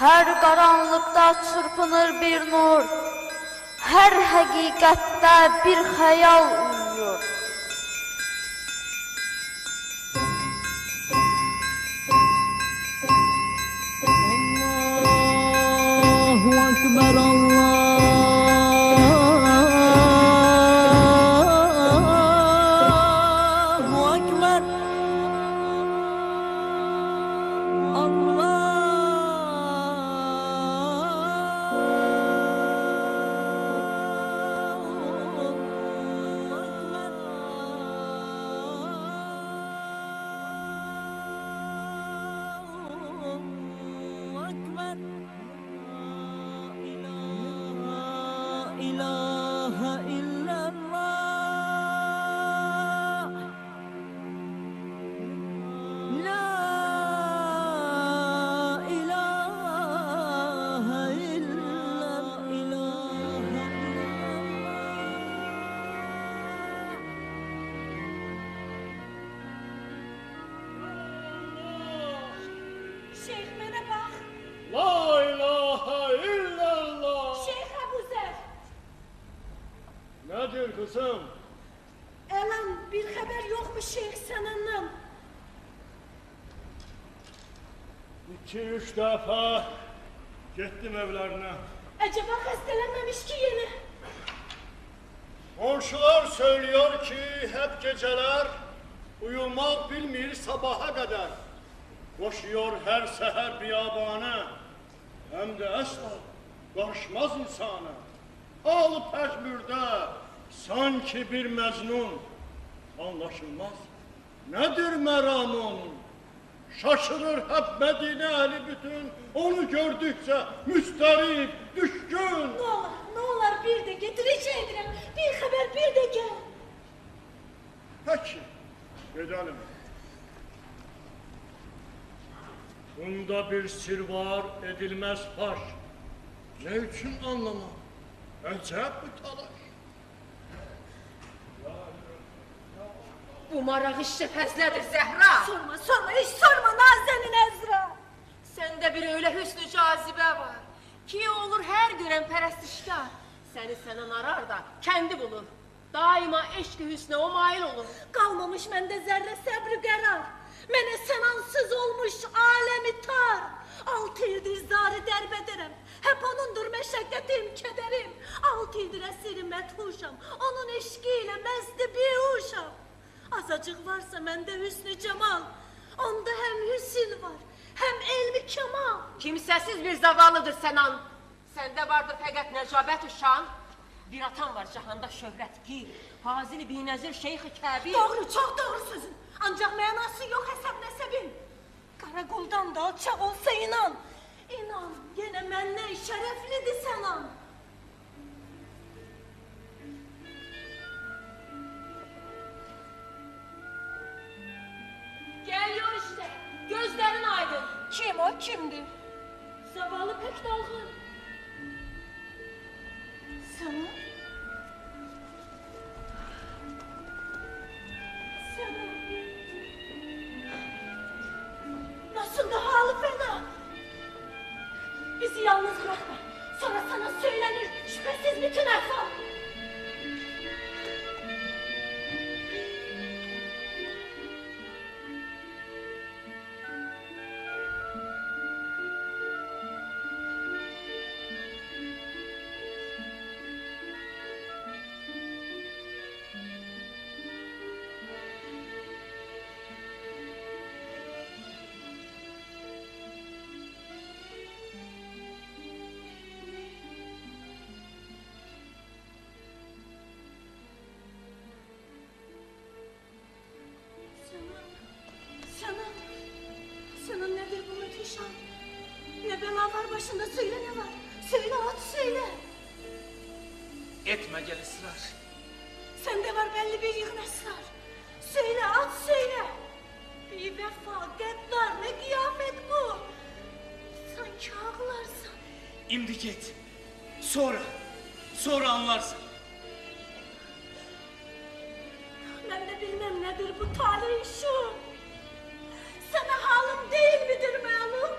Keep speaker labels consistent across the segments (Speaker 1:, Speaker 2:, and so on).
Speaker 1: Hər qaranlıqda çırpınır bir nur, hər həqiqətdə bir xəyal uyuyur.
Speaker 2: Allahu Ekber, Allahu Ekber, ilahe illallah, la ilahe illallah.
Speaker 3: Şeyh mənə bax.
Speaker 4: La ilahe illallah.
Speaker 3: Şeyh Əbuzer.
Speaker 4: Nedir kızım?
Speaker 3: Elan bir xəbər yoxmu şeyh sənəndən?
Speaker 4: 2-3 defa gittim evlerine.
Speaker 3: Acaba xəstələnməmiş ki yeni?
Speaker 4: Komşular söylüyor ki hep geceler uyumak bilmir sabaha kadar. Koşuyor her seher biyabana. Hem de asla karışmaz insana. Halı pejmürde sanki bir mecnun. Anlaşılmaz. Nedir meramı onun? Şaşırır hep Medine ehli bütün. Onu gördükçe müsterip, düşkün.
Speaker 3: Ne olar bir de getireceğim. Bir xəbər bir de gel.
Speaker 4: Peki, gidelim. Bunda bir sır var, edilmez faş. Ne için anlamam? Acayip bir talaş.
Speaker 5: Bu maraq işi fəzlədir Zəhra.
Speaker 3: Sorma hiç sorma Nazenin Ezra.
Speaker 5: Səndə bir öyle hüsnü cazibə var ki olur hər görən pərəstişkar. Səni sənən arar da kendi bulur. Daima eşq-i hüsnə o mail olur.
Speaker 3: Qalmamış məndə zərrə səbri qərar. Mənə sənansız olmuş aləmi tar. 6 ildir zarı dərb ederim. Hep onundur məşəqqətim, kədərim. 6 ildir əsiri məthuşam. Onun eşqiyle məzdi bihuşam. Azacıq varsa məndə hüsnü cemal. Onda hem hüsn var, hem elmi kemal.
Speaker 5: Kimsəsiz bir zavallıdır Sənan. Səndə vardır fəqət nəcabət-ü şan. Bir atan var cahanda şöhrət gir. Fazili binəzir şeyx-i kəbir.
Speaker 3: Doğru, çok doğru sözün. Ancak mənası yok hesap nesebin. Karakoldan da alçak olsa inan. İnan, yine məndən şərəflidir Sənan.
Speaker 5: Geliyor işte. Gözlerin aydın.
Speaker 3: Kim o, kimdir?
Speaker 5: Zavallı pek dalgın.
Speaker 3: Sənan? Sənan? Nasıl da halı fena? Bizi yalnız bırakma. Sonra sana söylenir şüphesiz bütün ehval. Sənan nedir bu müthiş an? Ne bela var başında, söyle ne var? Söyle at söyle.
Speaker 6: Etme gel ısrar.
Speaker 3: Sende var belli bir yığın esrar. Söyle at söyle. Bir vefa, gaddar, ne kıyafet bu? Sanki ağlarsan.
Speaker 6: İmdi git. Sonra anlarsın.
Speaker 3: Ben de bilmem nedir bu talih şu. Sana halim değil midir malum?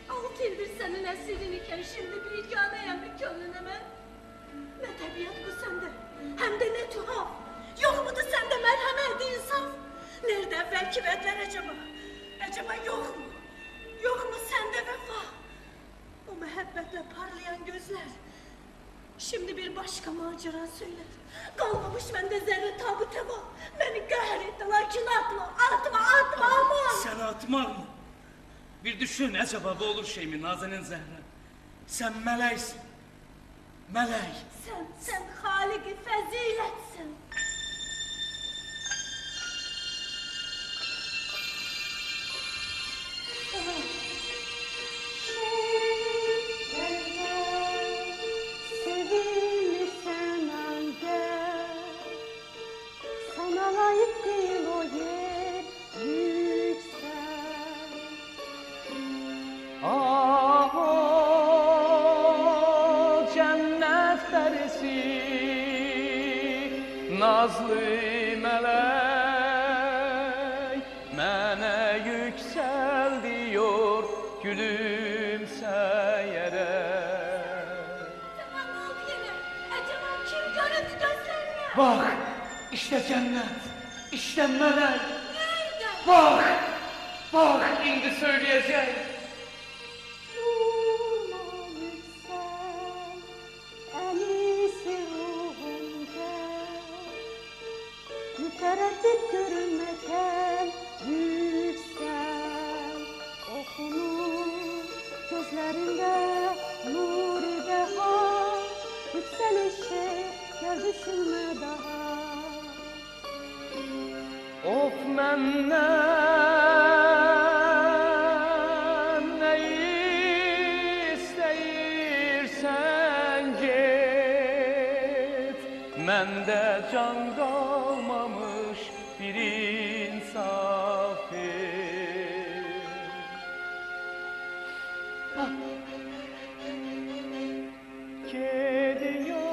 Speaker 3: 6 6 ildir senin esirin iken şimdi biganeyim bir gönlüne ben. Ne tabiat bu sende, hem de ne tuhaf. Yok mudur sende merhamet, insaf? Nerede evvel kibetler acaba? Acaba yok mu? Yok mu sende vefa? O muhabbetle parlayan gözler. Şimdi bir başka macera söyler. Kalmamış bende zerre tabu teva. Beni kahrettin lakin atma aman.
Speaker 6: Seni atmam mı? Bir düşün acaba bu olur şey mi Nazenin Zehra? Sen meleksin. Melek.
Speaker 3: Sen Halik-i Faziletsin.
Speaker 7: Sevilmişsen ancak sana layık değil o yer yüksel.
Speaker 2: Ah o cennet perisi, nazlı melek, mene yüksel diyor gülümseyerek.
Speaker 3: Sana ne oldu yine? Acaba kim göründü gözlerine?
Speaker 6: Bak işte cennet. İşte melek.
Speaker 3: Nerede?
Speaker 6: Bak. Bak şimdi söyleyeceğim.
Speaker 7: Durma yüksel, en iyisi ruhunca. Mütereddit görünmekten yüksel. Okunur gözlerinde nuri deha. Yükselişe gel düşünme daha.
Speaker 2: Of menden ne isteyirsen git, mende can kalmamış bir insaf et. Gidiyor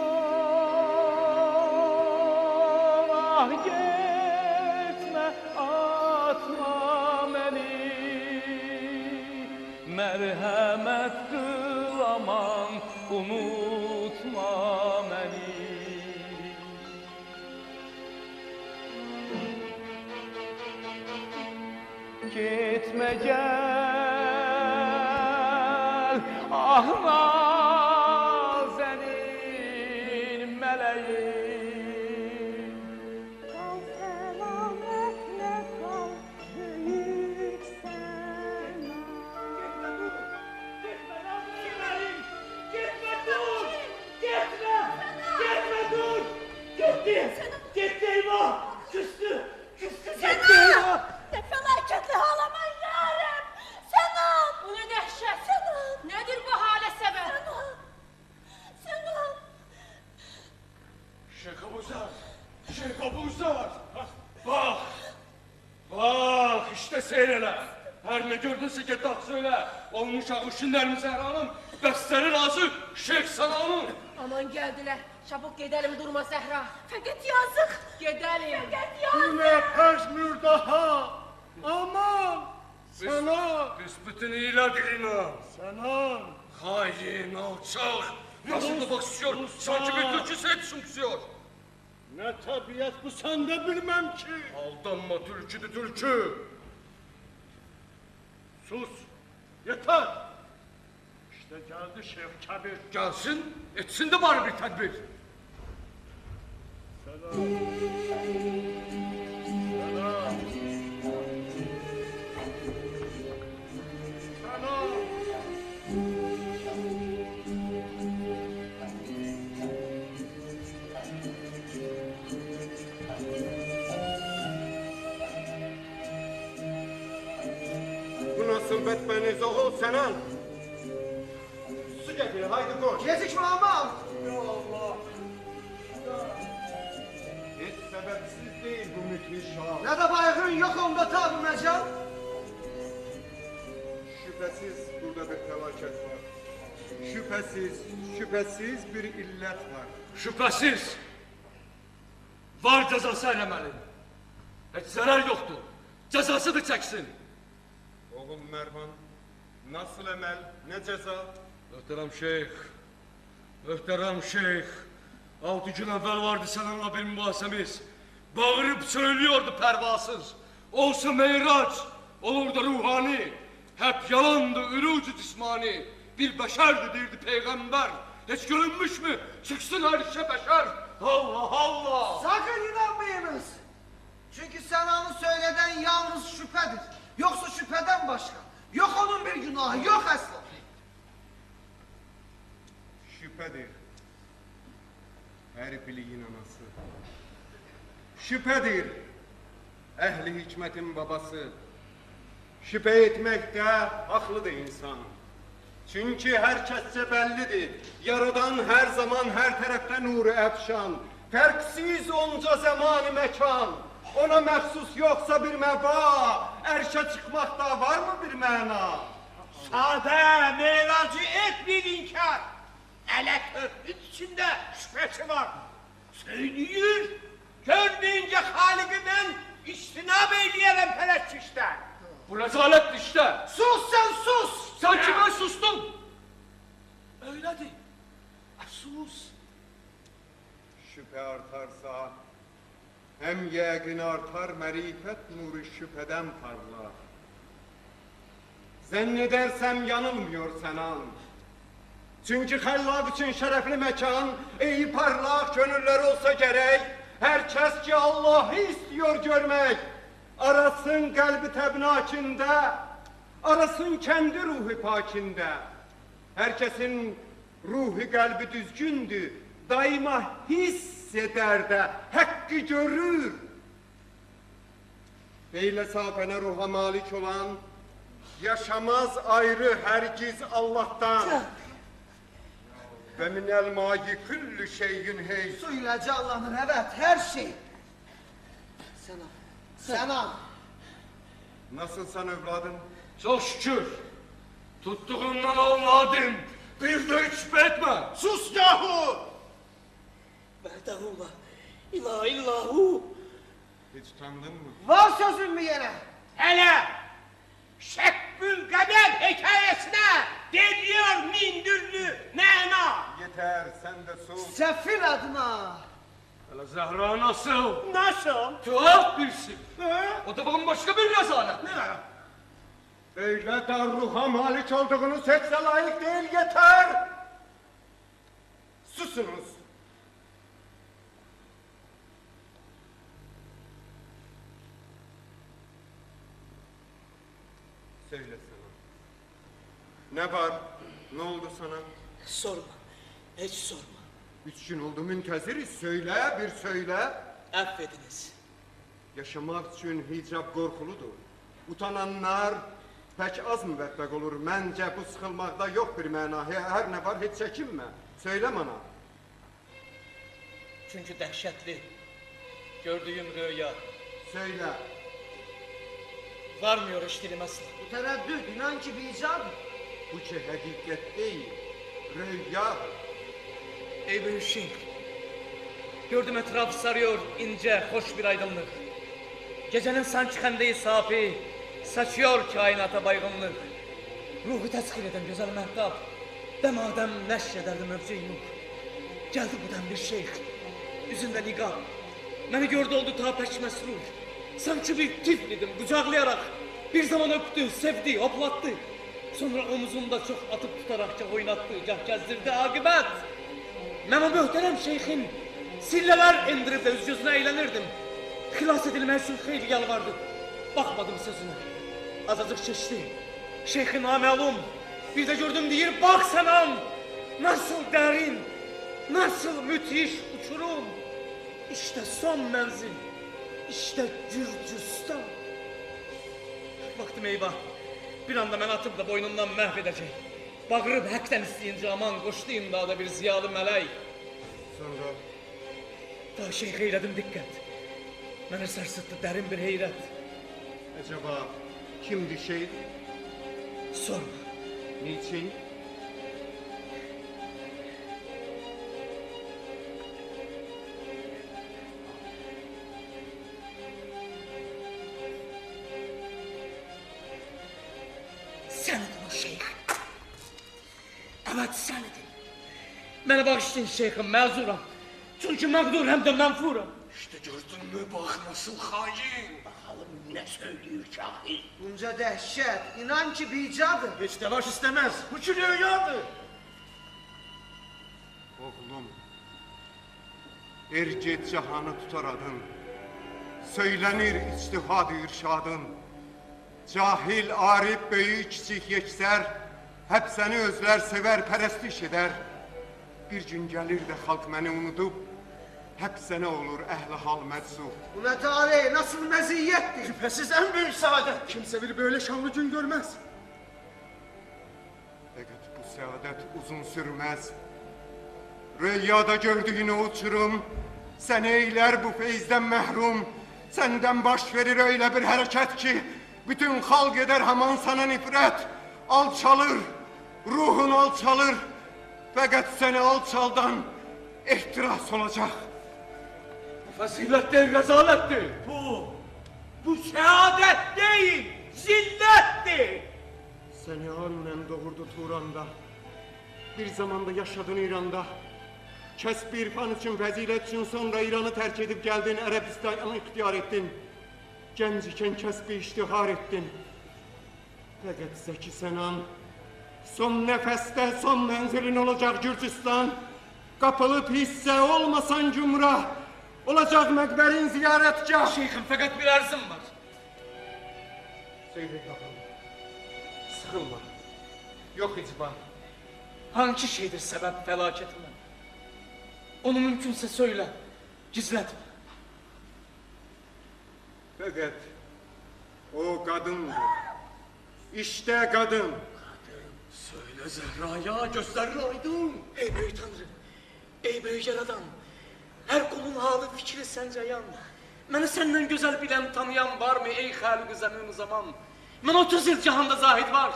Speaker 2: ah gitme atma beni, merhamet kıl aman unutma beni. Gitme gel ah Nazenin meleğim.
Speaker 7: Kal selametle kal büyük sana.
Speaker 3: Ne felaketli ağlaman yarim. Senam.
Speaker 5: Bu ne dehşet? Nedir bu hale sebep?
Speaker 3: Senam.
Speaker 4: Şeyh Abuzar. Şeyh Abuzar. Bak. Bak işte seyreler. Her ne gördünse git bak söyle. Olmuş ağuşinler mi Zehra Hanım? Bestleri razı Şeyh Sana'nın.
Speaker 5: Aman geldiler. Çabuk gidelim durma Zehra.
Speaker 3: Fakat yazık.
Speaker 5: Gidelim.
Speaker 4: Yine pezmür daha. Aman. Sana. Büsbütün iyiler diline. Sana. Hain, alçak. Nasıl da bakışıyor. Sanki bir türküsü etsimsiyor. Ne tabiat bu sen de bilmem ki. Aldanma türküdü türkü. Sus. Yeter. İşte geldi Şeyh Kabir. Gelsin. Etsin de bari bir tedbir. Selam. Selam. Selam.
Speaker 8: Bu nasıl betmeniz oğul Senan? Su getir, haydi koş. Yetişme aman! Ya Allah! Hiç sebepsiz değil bu müthiş hal.
Speaker 9: Ne de baygın yok onda tabi mecal.
Speaker 8: Şüphesiz burada bir felaket var. Şüphesiz bir illet var.
Speaker 4: Şüphesiz. Var cezası elemeli. Hiç zarar yoktu. Cezasını çeksin.
Speaker 8: Oğlum Mervan Nasıl emel? Ne ceza?
Speaker 4: Möhtərəm şeyx, möhtərəm şeyx. 6 gün evvel vardı seninle bir mübahisemiz. Bağırıp söylüyordu pervasız. Olsa meyraç, olur da ruhani. Hep yalandı, ürücü cismani. Bir beşerdi dirdi peygamber. Hiç görünmüş mü? Çıksın her işe beşer. Allah Allah!
Speaker 9: Sakın inanmayınız. Çünkü Sena'nın söyleden yalnız şüphedir. Yoksa şüpheden başka. Yok onun bir günahı, yok asla.
Speaker 8: Şüphedir. Her biliğin anası. Şüphedir. Ehli hikmetin babası. Şüphe etmekte haklıdır insan. Çünkü herkesçe bellidir. Yaradan her zaman her tarafta nuru efşan. Terksiz onca zamanı mekan. Ona mefsus yoksa bir meba. Erşe çıkmakta var mı bir mana?
Speaker 10: Sade meyracı etmeyin inkar. Ele köprü içinde şüphesi var. Söylüyor. Görmeyince Halik'i ben istinab eyleyemem perestişten.
Speaker 4: Bu rezalet işte.
Speaker 9: Sus sen sus!
Speaker 4: Sanki ben sustum. Öyledir. Sus.
Speaker 8: Şüphe artarsa hem yakin artar, marifet nuru şüpheden parlar. Zannedersem yanılmıyor Senan. Çünkü hallak için şerefli mekan, iyi parlak gönüller olsa gerek, herkes ki Allah'ı istiyor görmek. Arasın kalbi tebnakinde, arasın kendi ruhu pakinde. Herkesin ruhu kalbi düzgündü, daima hisseder de hakkı görür. Beyle safene ruha malik olan, yaşamaz ayrı hergiz Allah'tan. Ve minel mâgi küllü şeyin hey.
Speaker 9: Suyla canlanır evet her şey. Sena.
Speaker 8: Nasılsan evladım?
Speaker 4: Çok şükür. Tuttuğumdan anladım. Bir de hiç şüphe etme.
Speaker 8: Sus yahu!
Speaker 10: Behdehullah. İlahe illahu.
Speaker 8: Hiç tanıdın mı?
Speaker 9: Var sözün mü yine?
Speaker 10: Hele Şekkül Kader hikayesine geliyor mindürlü mana.
Speaker 8: Yeter sen de sus.
Speaker 9: Sefil adına.
Speaker 4: Hele Zehra nasıl?
Speaker 10: Nasıl?
Speaker 4: Tuhaf birisi. O da bambaşka bir rezalet.
Speaker 8: Öyle darruha malik olduğunu seçse layık değil yeter. Susunuz. Söyle sana. Ne var? Ne oldu sana?
Speaker 10: Sorma. Hiç sorma.
Speaker 8: 3 gün oldu münteziriz. Söyle bir söyle.
Speaker 10: Affediniz.
Speaker 8: Yaşamak için hicab korkuludur. Utananlar pek az müveffek olur. Mence bu sıkılmakta yok bir mana. Her ne var hiç çekinme. Söyle bana.
Speaker 6: Çünkü dehşetli. Gördüğüm rüya.
Speaker 8: Söyle.
Speaker 6: Varmıyor iş dilim asla.
Speaker 9: Bu tereddüt inan ki bir icap.
Speaker 8: Bu ki hakikat değil. Rüya.
Speaker 6: Ey büyük şeyh. Gördüm etrafı sarıyor ince, hoş bir aydınlık. Gecenin sancıkendeyi safi, saçıyor kainata baygınlık. Ruhu tezkir eden güzel mehtap, demadem neşrederdim öpceği nur. Geldi buradan bir şeyh, yüzünde niqab. Beni gördü oldu ta peş mesrur. Sanki bir tiflidim kucaklayarak. Bir zaman öptü, sevdi, hoplattı. Sonra omuzumda çok atıp tutarakça oynattı, gah gezdirdi akıbet. Ben o muhterem şeyhin silleler indirip de üz gözüne eğlenirdim. Hilas edilmek için hayli yalvardım. Bakmadım sözüne. Azıcık çeşti. Şeyhin namelum. Bir de gördüm deyir bak senam. Nasıl derin, nasıl müthiş uçurum. İşte son menzil. İşte Gürcistan. Baktım eyvah. Bir anda ben atıp da boynumdan mahvedecek. Bağırıp həkdən istəyince aman koştu imdada bir ziyalı mələk.
Speaker 8: Sonra
Speaker 6: Ta şeyh eyledim dikkat. Beni sarsıttı derin bir heyret.
Speaker 8: acaba kimdi şey?
Speaker 6: Sorma.
Speaker 8: Niçin?
Speaker 6: Sen o şeyh. fəqət sən idin. Məni bağışlayın şeyxim, məzuram. Çünki məqdur həm də mənfuram.
Speaker 4: İşte gördün mü bak nasıl hain.
Speaker 10: Bakalım ne söylüyor cahil.
Speaker 9: Bunca dehşet, inan ki bicadır.
Speaker 4: Hiç telaş istemez. Bu ki rüyadır.
Speaker 8: Oğlum, erget cahanı tutar adın. Söylenir içtihad-ı irşadın. Cahil, arif, büyük, kiçik, yekser, hep seni özler, sever, perestiş eder. Bir gün gelir de halk beni unutup, hep sene olur ehli hal meczup.
Speaker 9: Bu ne talih, nasıl meziyettir?
Speaker 4: Şüphesiz en büyük saadet. Kimse bir böyle şanlı gün görmez.
Speaker 8: Fakat bu saadet uzun sürmez. Rüyada gördüğün o uçurum, seni eyler bu feyizden mehrum. Senden baş verir öyle bir hareket ki, bütün halk eder hemen sana nifret. Alçalır, ruhun alçalır. Fakat seni alçaldan ihtiras olacak.
Speaker 4: Fazilet değil, rezalettir.
Speaker 10: Bu saadet değil, zillettir.
Speaker 8: Seni annen doğurdu Turan'da. Bir zamanda yaşadın İran'da. Kesb irfan için, fazilet için sonra İran'ı terk edip geldin, Arabistan'ı ihtiyar ettin. Genç iken kesbi iştihar ettin. Fakat Zeki Senan, son nefeste son menzilin olacak Gürcistan. Kapılıp hisse olmasan cumra, olacak mekberin ziyaretgah.
Speaker 6: Şeyxim, fəqət bir ərzim var.
Speaker 8: Söyle bakalım. Sıkılma. Yok icbar.
Speaker 6: Hangi şeydir səbəb fəlakətimə? Onu mümkünsə söylə, gizlətmə.
Speaker 8: Fakat o kadındır. İşte kadın.
Speaker 4: Söyle Zehra'ya, gözlerini aydın.
Speaker 6: Ey böyük Tanrı, ey böyük Yaradan, her kulun halı fikri səncə yan. Məni səndən gözəl bilən, tanıyan varmı ey xəliq-i zəmin zaman? Mən 30 il cahanda zahid var,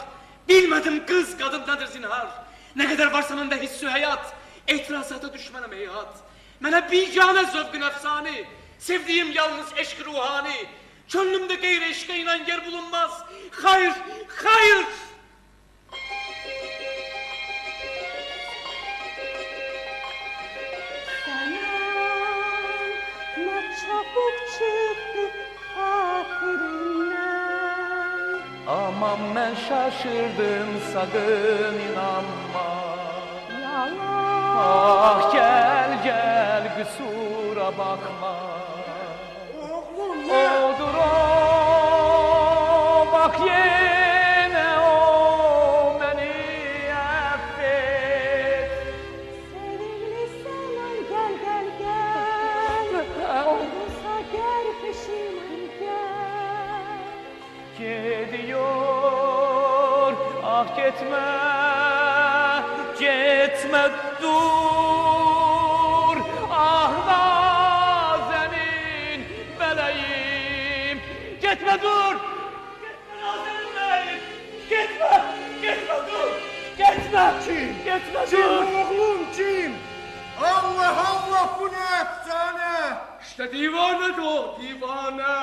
Speaker 6: bilmədim qız, qadın nədir zinhar. Nə qədər varsa məndə hissü həyat, etirazata düşmənəm heyhat. Mənə biganə zövqün əfsani, sevdiyim yalnız eşq ruhani. Könlümdə qeyri eşqə inan yer bulunmaz. Hayır, hayır!
Speaker 7: Ne çabuk çıktı hatırından.
Speaker 2: Aman mən şaşırdım, sakın inanma.
Speaker 7: Yalan.
Speaker 2: Ah gel gel kusura bakma. Odur o, bak yine o beni affet.
Speaker 7: Sevimli Senan gel gel gel. Olursa gel peşinden gel.
Speaker 2: Gidiyor, ah gitme, gitme dur. Ah nazenin meleğim, gitme dur. Gitme nazenin meleğim, gitme, gitme dur. Gitme, gitme dur.
Speaker 8: Oğlum kim? Allah Allah, bu ne efsane?
Speaker 4: İşte divane de o, divane.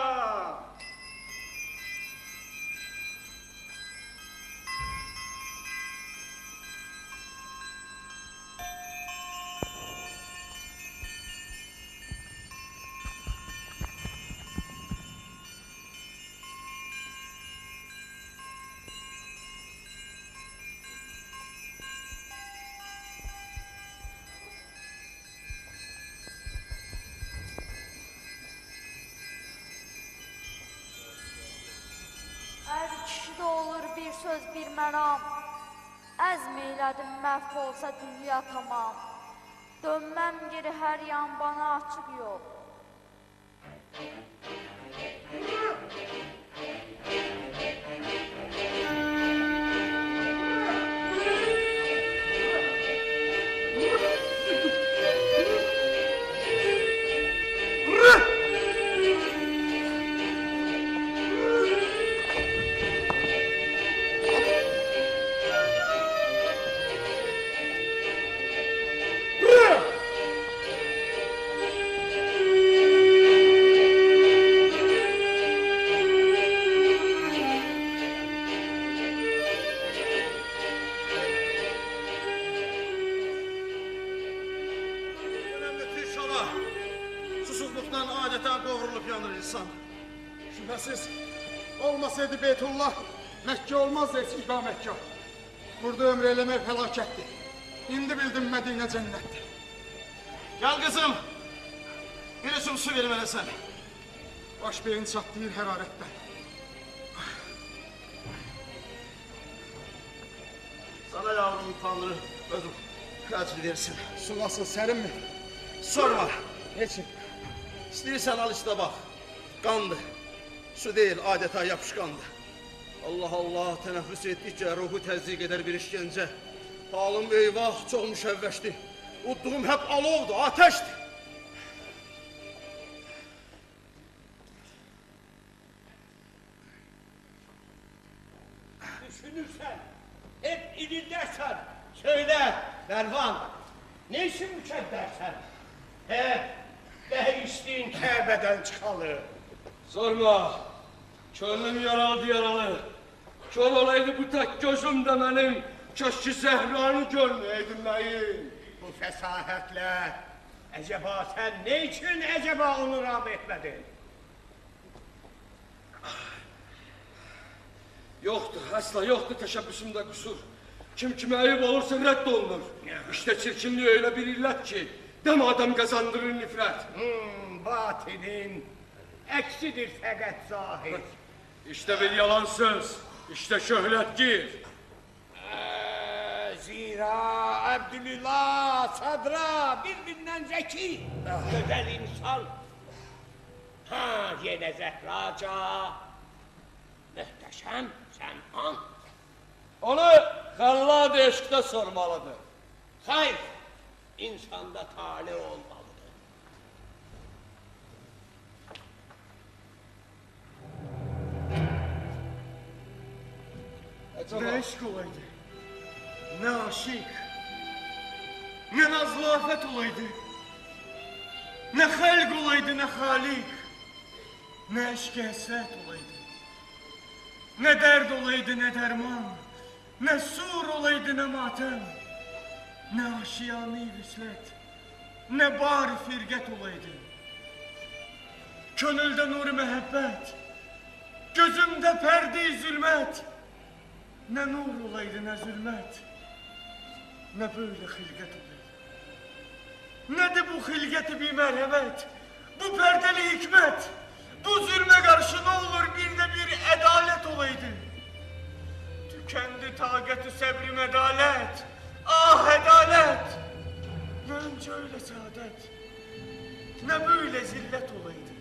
Speaker 1: Hər kişidə olur bir söz, bir mənam. Əzm eylədim, məhv olsa dünya tamam. Dönməm geri hər yan bana açıq yol.
Speaker 4: Esla, susuzluktan adeta qovrulup yanır insan. Şüphesiz, olmasaydı Beytullah, Mekke olmazdı eski iqamətgah. Burada ömür eləmək fəlakətdir. İndi bildim Mədinə cənnətdir. Gel kızım, bir üzüm su verim hele sen. Baş beyin çatlayır hararetten. Sana yavrum Tanrı özüm acı versin. Su nasıl, serin mi? Sorma. Niçin? İstəyirsən al işte bak. Kandı. Su değil, adeta yapışkandı. Allah Allah, teneffüs ettikçe ruhu təzyiq eder bir işkence. Halım eyvah, çok müşevveşti. Utduğum hep alovdu, ateşti.
Speaker 10: Düşünürsen, hep ilinlersen, söyle Mervan, ne için mükemmelsen? Hep değiştiğin Kabe'den çıkalı.
Speaker 4: Sorma, könlüm yaralı yaralı. Kör olaydı bu tek gözümde benim, keşke Zehra'nı görmeydim neyim.
Speaker 10: Bu fesahetle, acaba sen ne için acaba onu rağm etmedin?
Speaker 4: Yoktur, asla yoktur teşebbüsümde kusur. Kim kime ayıp olursa reddolunur. İşte çirkinliği öyle bir illet ki, dem adam kazandırır nifret.
Speaker 10: Batinin eksidir fakat zahir.
Speaker 4: İşte bir yalan söz, işte şöhret gir.
Speaker 10: Zira Abdülillah, Sadra birbirinden zeki, güzel insan. Ha yine Zehraca, muhteşem Sem'an.
Speaker 4: Onu Hallad eşkte sormalıdır.
Speaker 10: Hayır, insanda talih olmalıdır.
Speaker 4: Ne eşk olaydı, ne aşık, ne nazlı afet olaydı, ne halk olaydı, ne halik, ne eşk-i hasret olaydı, ne dert olaydı, ne derman, ne sur olaydı, ne matem, ne aşiyanı vüslet, ne bari firget olaydı. Könülde nur mehabbet, gözümde perde-i zulmet, ne nur olaydı, ne zulmet, ne böyle hilget olaydı. Nedir bu hilgeti bir merhamet, bu perdeli hikmet, bu zulme karşı ne olur bir de bir adalet olaydı. Tükendi taqet-ü sebrim edalet, ah edalet. Ne önce öyle saadet, ne böyle zillet olaydı.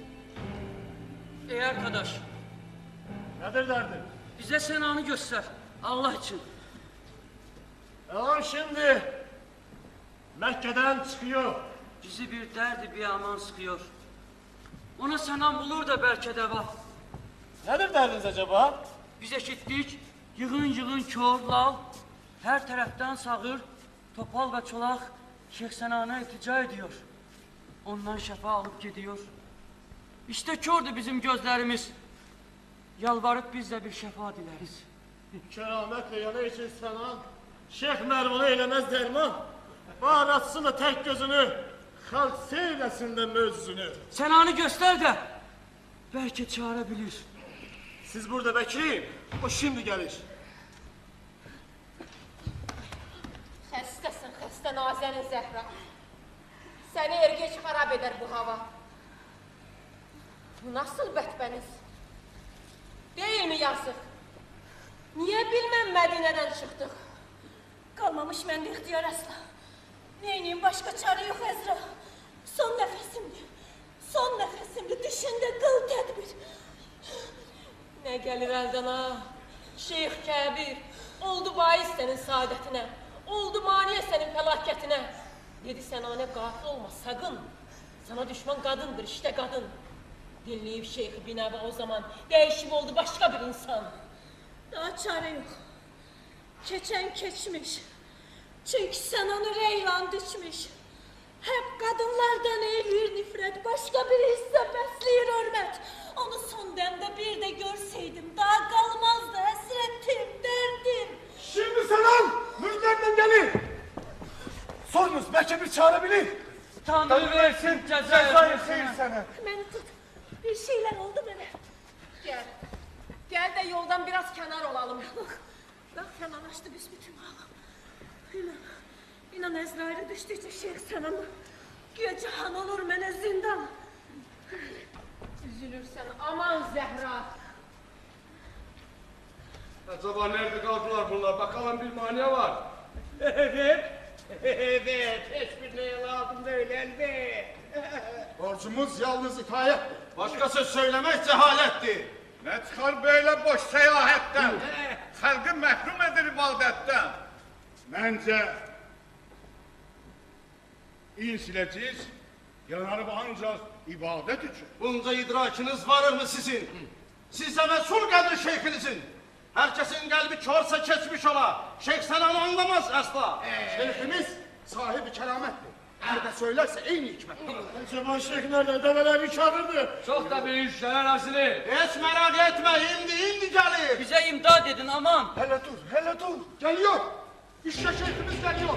Speaker 6: Ey arkadaş,
Speaker 4: Nedir derdin?
Speaker 6: bize senanı göster. Allah için.
Speaker 4: Yalan şimdi Mekke'den çıkıyor.
Speaker 6: Bizi bir derdi bir aman sıkıyor. Ona senan bulur da belki de var.
Speaker 4: Nedir derdiniz acaba?
Speaker 6: Biz eşittik, yığın yığın kör, lal, her taraftan sağır, topal ve çolak Şeyh Senan'a iltica ediyor. Ondan şefa alıp gidiyor. İşte kördü bizim gözlerimiz. Yalvarıp biz de bir şefa dileriz.
Speaker 4: Kerametle yana için sana Şeyh Mervan'ı eylemez derman. Var açsın da tek gözünü, halk seylesin de mözünü.
Speaker 6: Senanı göster de belki çare bilir.
Speaker 4: Siz burada bekleyin, o şimdi gelir.
Speaker 5: Xəstəsin, xəstə Nazənin Zəhra. Səni ergeç xarab eder bu hava. Bu nasıl bətbəniz? Değil mi yazık? Niye bilmem Mədinədən çıxdıq?
Speaker 3: Kalmamış mende ihtiyar asla. Neyniyim, başka çare yok Ezra. Son nefesimdi. Son nefesimdi. Düşünde kıl tedbir.
Speaker 5: Ne gelir elden ha? Şeyh Kəbir, oldu bais senin saadetine. Oldu maniye senin felaketine. Dedi senane gafil olma sakın. Sana düşman kadındır işte kadın. Dinleyip Şeyh Binaba o zaman değişim oldu başka bir insan.
Speaker 3: Daha çare yok. Keçen keçmiş. Çünkü sen onu reyvan düşmüş. Hep kadınlardan eğilir nifret. Başka bir hisse besleyir hürmet. Onu son demde bir de görseydim daha kalmazdı hasretim, derdim.
Speaker 4: Şimdi selam, müjdenle gelir. Sorunuz belki bir çare bilir.
Speaker 2: Tanrı versin cezayı sana.
Speaker 3: Beni tut. Bir şeyler oldu bana.
Speaker 5: Gel. Gel de yoldan biraz kenar olalım.
Speaker 3: Bak fenalaştı büsbütün ağam. İnan Ezrail'e düştükçe şeyh sana mı? Güya cihan olur mene zindan.
Speaker 5: Üzülürsen aman Zehra.
Speaker 4: Acaba nerede kaldılar bunlar? Bakalım bir mani var.
Speaker 10: Evet. Evet. Hiçbir neye lazım değil elbet.
Speaker 8: Borcumuz yalnız itayet. Başkası söylemek cehalettir. Ne çıkar böyle boş seyahatten? Halkı mehrum edir ibadetten.
Speaker 4: Bence iyi sileceğiz. Yanarı ancak ibadet için.
Speaker 8: Bunca idrakiniz var mı sizin? Size mesul gelir şeyhinizin. Herkesin kalbi çorsa keçmiş ola. Şeyh selam anlamaz asla. Şeyhimiz sahibi keramettir. Nerede söylerse en hikmettir.
Speaker 4: Acaba şeyh nerede? Develer çağırdı.
Speaker 2: Çok da büyük işler Nazlı.
Speaker 8: Hiç merak etme, indi gelir.
Speaker 6: Bize imdad edin aman.
Speaker 8: Hele dur. Geliyor. İşte şeyhimiz geliyor.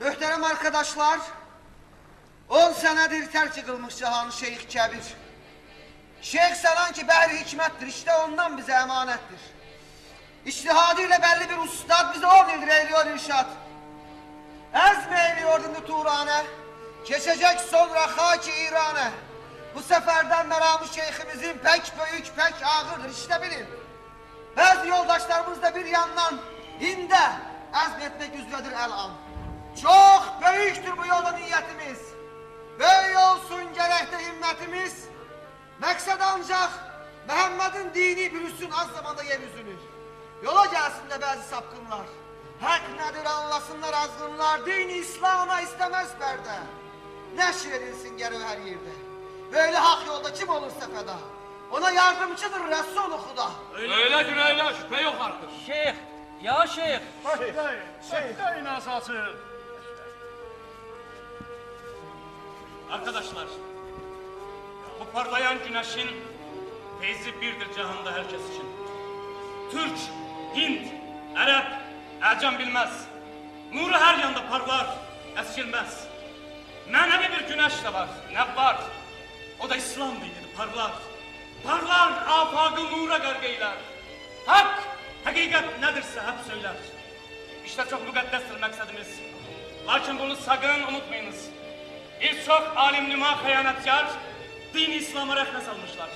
Speaker 9: Muhterem arkadaşlar, 10 senedir terk edilmiş cihanı Şeyh Kebir. Şeyh sanan ki behri hikmettir, işte ondan bize emanettir. İçtihadıyla belli bir ustad bize o eyliyor irşad. Ezm eyliyor dindi Turan'e, geçecek sonra haki İran'e. Bu seferden meramı şeyhimizin pek büyük, pek ağırdır, işte bilin. Bazı yoldaşlarımız da bir yandan inde ezmetmek üzeredir el-an. Çok büyüktür bu yolda niyetimiz. Böyle olsun gerekte himmetimiz. Maksat ancak Muhammed'in dini bürüsün az zamanda yeryüzünü. Yola gelsin de bazı sapkınlar. Hak nedir anlasınlar azgınlar. Dini İslam'a istemez perde. Neşr edilsin geri her yerde. Böyle hak yolda kim olursa feda. Ona yardımcıdır Resul-u Huda.
Speaker 2: Öyledir öyle şüphe yok artık.
Speaker 6: Şeyh, ya şeyh.
Speaker 4: Şeyhin asası.
Speaker 11: Arkadaşlar, bu parlayan güneşin feyzi birdir cihanda herkes için. Türk, Hint, Arap, Əcəm bilmez. Nuru her yanda parlar, eskilmez. Manevi bir güneş de var, ne var? O da İslam dinidir, parlar. Parlar, afakı nura garg eyler. Hak, hakikat nedirse hep söyler. İşte çok müqəddəsdir məqsədimiz. Lakin bunu sakın unutmayınız. Birçok alim nüma xəyanətkar din-i İslam'a rəxnə salmışlar.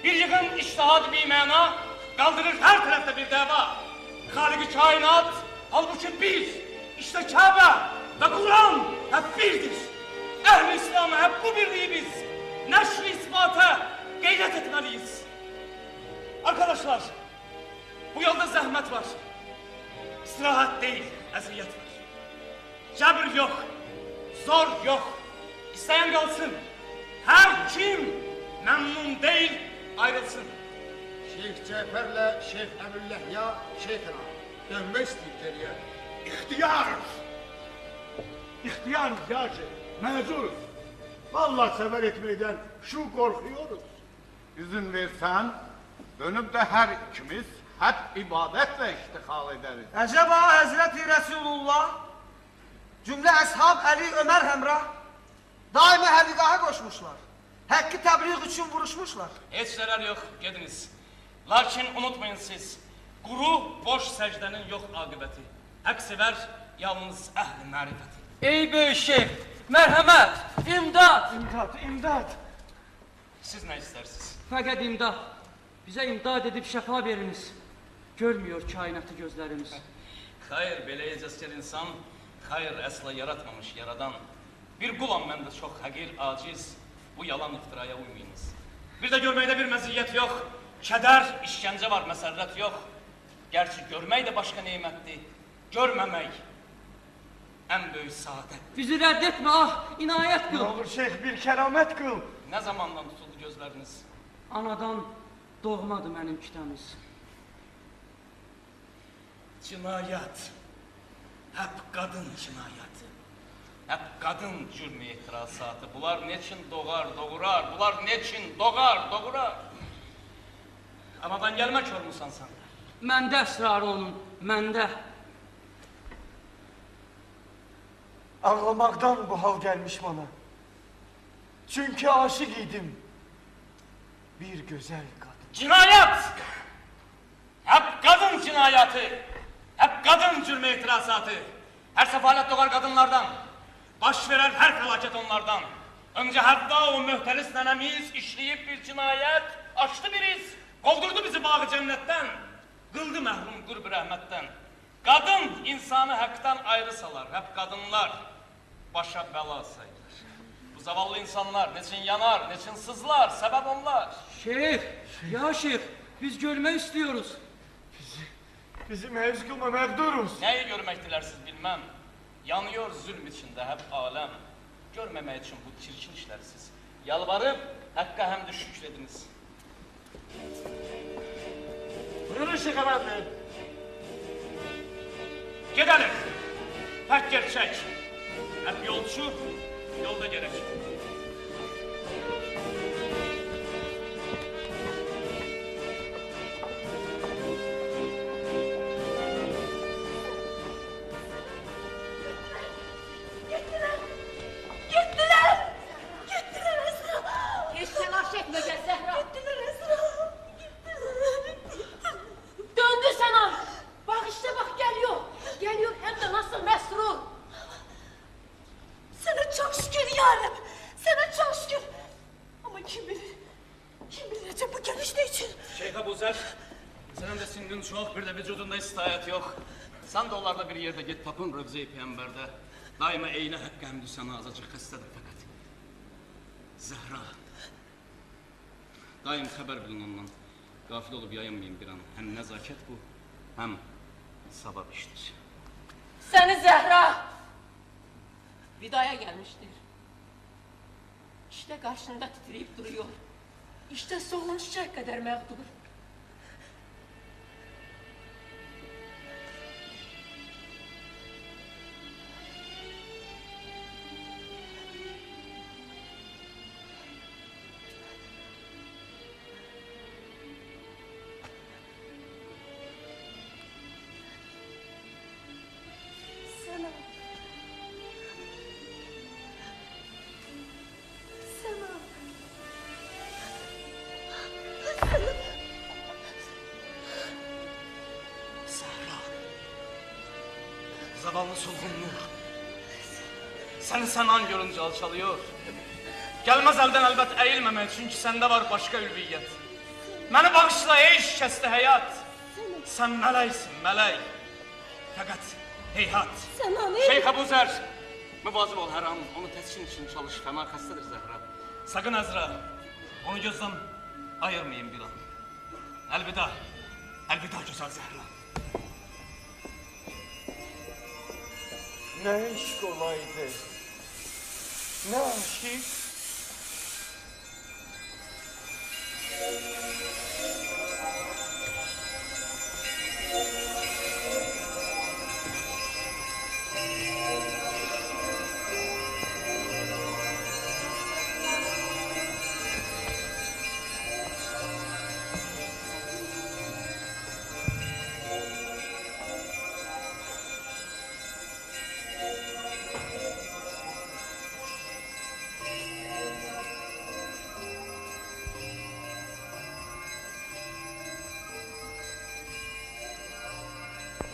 Speaker 11: Bir yığın iştihad bir məna kaldırır her tarafta bir dava. Halik-i kainat halbuki bir. İşte Kabe ve Kur'an hep birdir. Ehl-i İslam'a hep bu birliği biz neşr-i ispata gayret etmeliyiz. Arkadaşlar, bu yolda zahmet var. İstirahat değil, eziyet var. Cebir yok, zor yok. İsteyen kalsın. Her kim memnun değil ayrılsın.
Speaker 8: Şeyh Cefer'le Şeyh Ebu'l-Lehya şeyhine dönmek istiyor geriye.
Speaker 4: İhtiyarız. İhtiyarız ya şeyh. Mezuruz. Vallahi sefer etmeyden şu korkuyoruz.
Speaker 8: İzin versen dönüp de her ikimiz hep ibadetle iştihal ederiz.
Speaker 9: Acaba Hazreti Resulullah cümle ashab Ali Ömer hemrah daima heligaha koşmuşlar. Hakkı tebliğ için vuruşmuşlar.
Speaker 11: Hiç zarar yok, gidiniz. Lakin unutmayın siz, kuru boş secdenin yok akıbeti. Hak sever yalnız ehli marifeti.
Speaker 6: Ey büyük şeyh, merhamet, imdad.
Speaker 2: İmdat.
Speaker 11: Siz ne istersiniz?
Speaker 6: Fakat imdad. Bize imdad edip şefa veriniz. Görmüyor kainatı gözlerimiz.
Speaker 11: Hayır, belə ecazkar insan, hayır əsla yaratmamış yaradan. Bir qulam mən də çox həqir, aciz, bu yalan iftiraya uymayınız. Bir de görməkdə bir məziyyət yox, kədər, işgəncə var, məsərrət yox. Gerçi görmək də başqa neymətdir, görməmək ən böyük saadət.
Speaker 6: Bizi rədd etme ah, inayet kıl.
Speaker 2: Ne olur şeyh bir keramet kıl.
Speaker 11: Nə zamandan tutuldu gözləriniz?
Speaker 6: Anadan doğmadı mənim kitəmiz.
Speaker 11: Cinayət, hep kadın cinayəti. Kadın cürmü etirazatı. Bunlar neçin doğar, doğurar? Bunlar neçin doğar, doğurar? Anadan gelmek olmuşsan sen.
Speaker 6: Məndə əsrarı onun, məndə.
Speaker 2: Ağlamaktan bu hal gelmiş bana. Çünkü aşık idim. Bir güzel kadın.
Speaker 11: Cinayet! Hep kadın cinayeti. Hep kadın cürmü etirazatı. Her sefalet doğar kadınlardan. Baş veren her felaket onlardan. Önce hatta o mühteris nenemiz işleyip bir cinayet açtı bir iz. Kovdurdu bizi bağı cennetten. Kıldı mehrum gurb rahmetten. Kadın insanı haktan ayrı salar. Hep kadınlar başa bela sayılır. Bu zavallı insanlar neçin yanar, neçin sızlar, sebep onlar.
Speaker 6: Şeyh, ya şeyh, biz görmek istiyoruz.
Speaker 2: Bizi mevz kılma mevduruz.
Speaker 11: Neyi görmek dilersiz bilmem. Yanıyor zulm içinde hep alem. Görmemek için bu çirkin işleri siz. Yalvarıp hakka hem de şükrediniz.
Speaker 2: Buyurun Şeyh Efendi.
Speaker 11: Gidelim. Pek gerçek. Hep yolcu, yolda gerek.
Speaker 3: Gittiler. Gittiler. Gittiler Esra.
Speaker 5: Hiç telaş etme gel Zehra.
Speaker 3: Gittiler Esra. Gittiler.
Speaker 5: Döndü sana. Bak işte bak geliyor. Geliyor hem de nasıl mesrur.
Speaker 3: Sana çok şükür yarım. Sana çok şükür. Ama kim bilir. Kim bilir acaba bu geliş ne için?
Speaker 11: Şeyh Abuzer, senin de sindin çok, bir de vücudunda istihayet yok. Sen de onlarda bir yerde git tapın Rıvze-i Peygamber'de. Daima eyle hakkı hamdü sana azacık hastadır fakat. Zehra. Daim haber bilin ondan. Gafil olup yayınmayın bir an. Hem nezaket bu, hem sabah iştir.
Speaker 5: Seni Zehra. Vidaya gelmiştir. İşte karşında titreyip duruyor. İşte solun çiçek kadar mağdur.
Speaker 3: Sana. Sana.
Speaker 11: Zehra. Zavallı solgun nur. Seni senan görünce alçalıyor. Gelmez elden elbet eğilmemek çünkü sende var başka ülviyet. Beni bağışla ey şikəsti hayat. Sen meleksin melek. Fakat heyhat.
Speaker 3: Sana ne?
Speaker 11: Şeyh Abuzer. Müvazip ol her an. Onu teskin için çalış. Fena hastadır Zehra. Sakın Azra. Onu gözden ayırmayın bir an. Elveda. Elveda güzel Zehra.
Speaker 2: Ne iş olaydı. Ne aşık.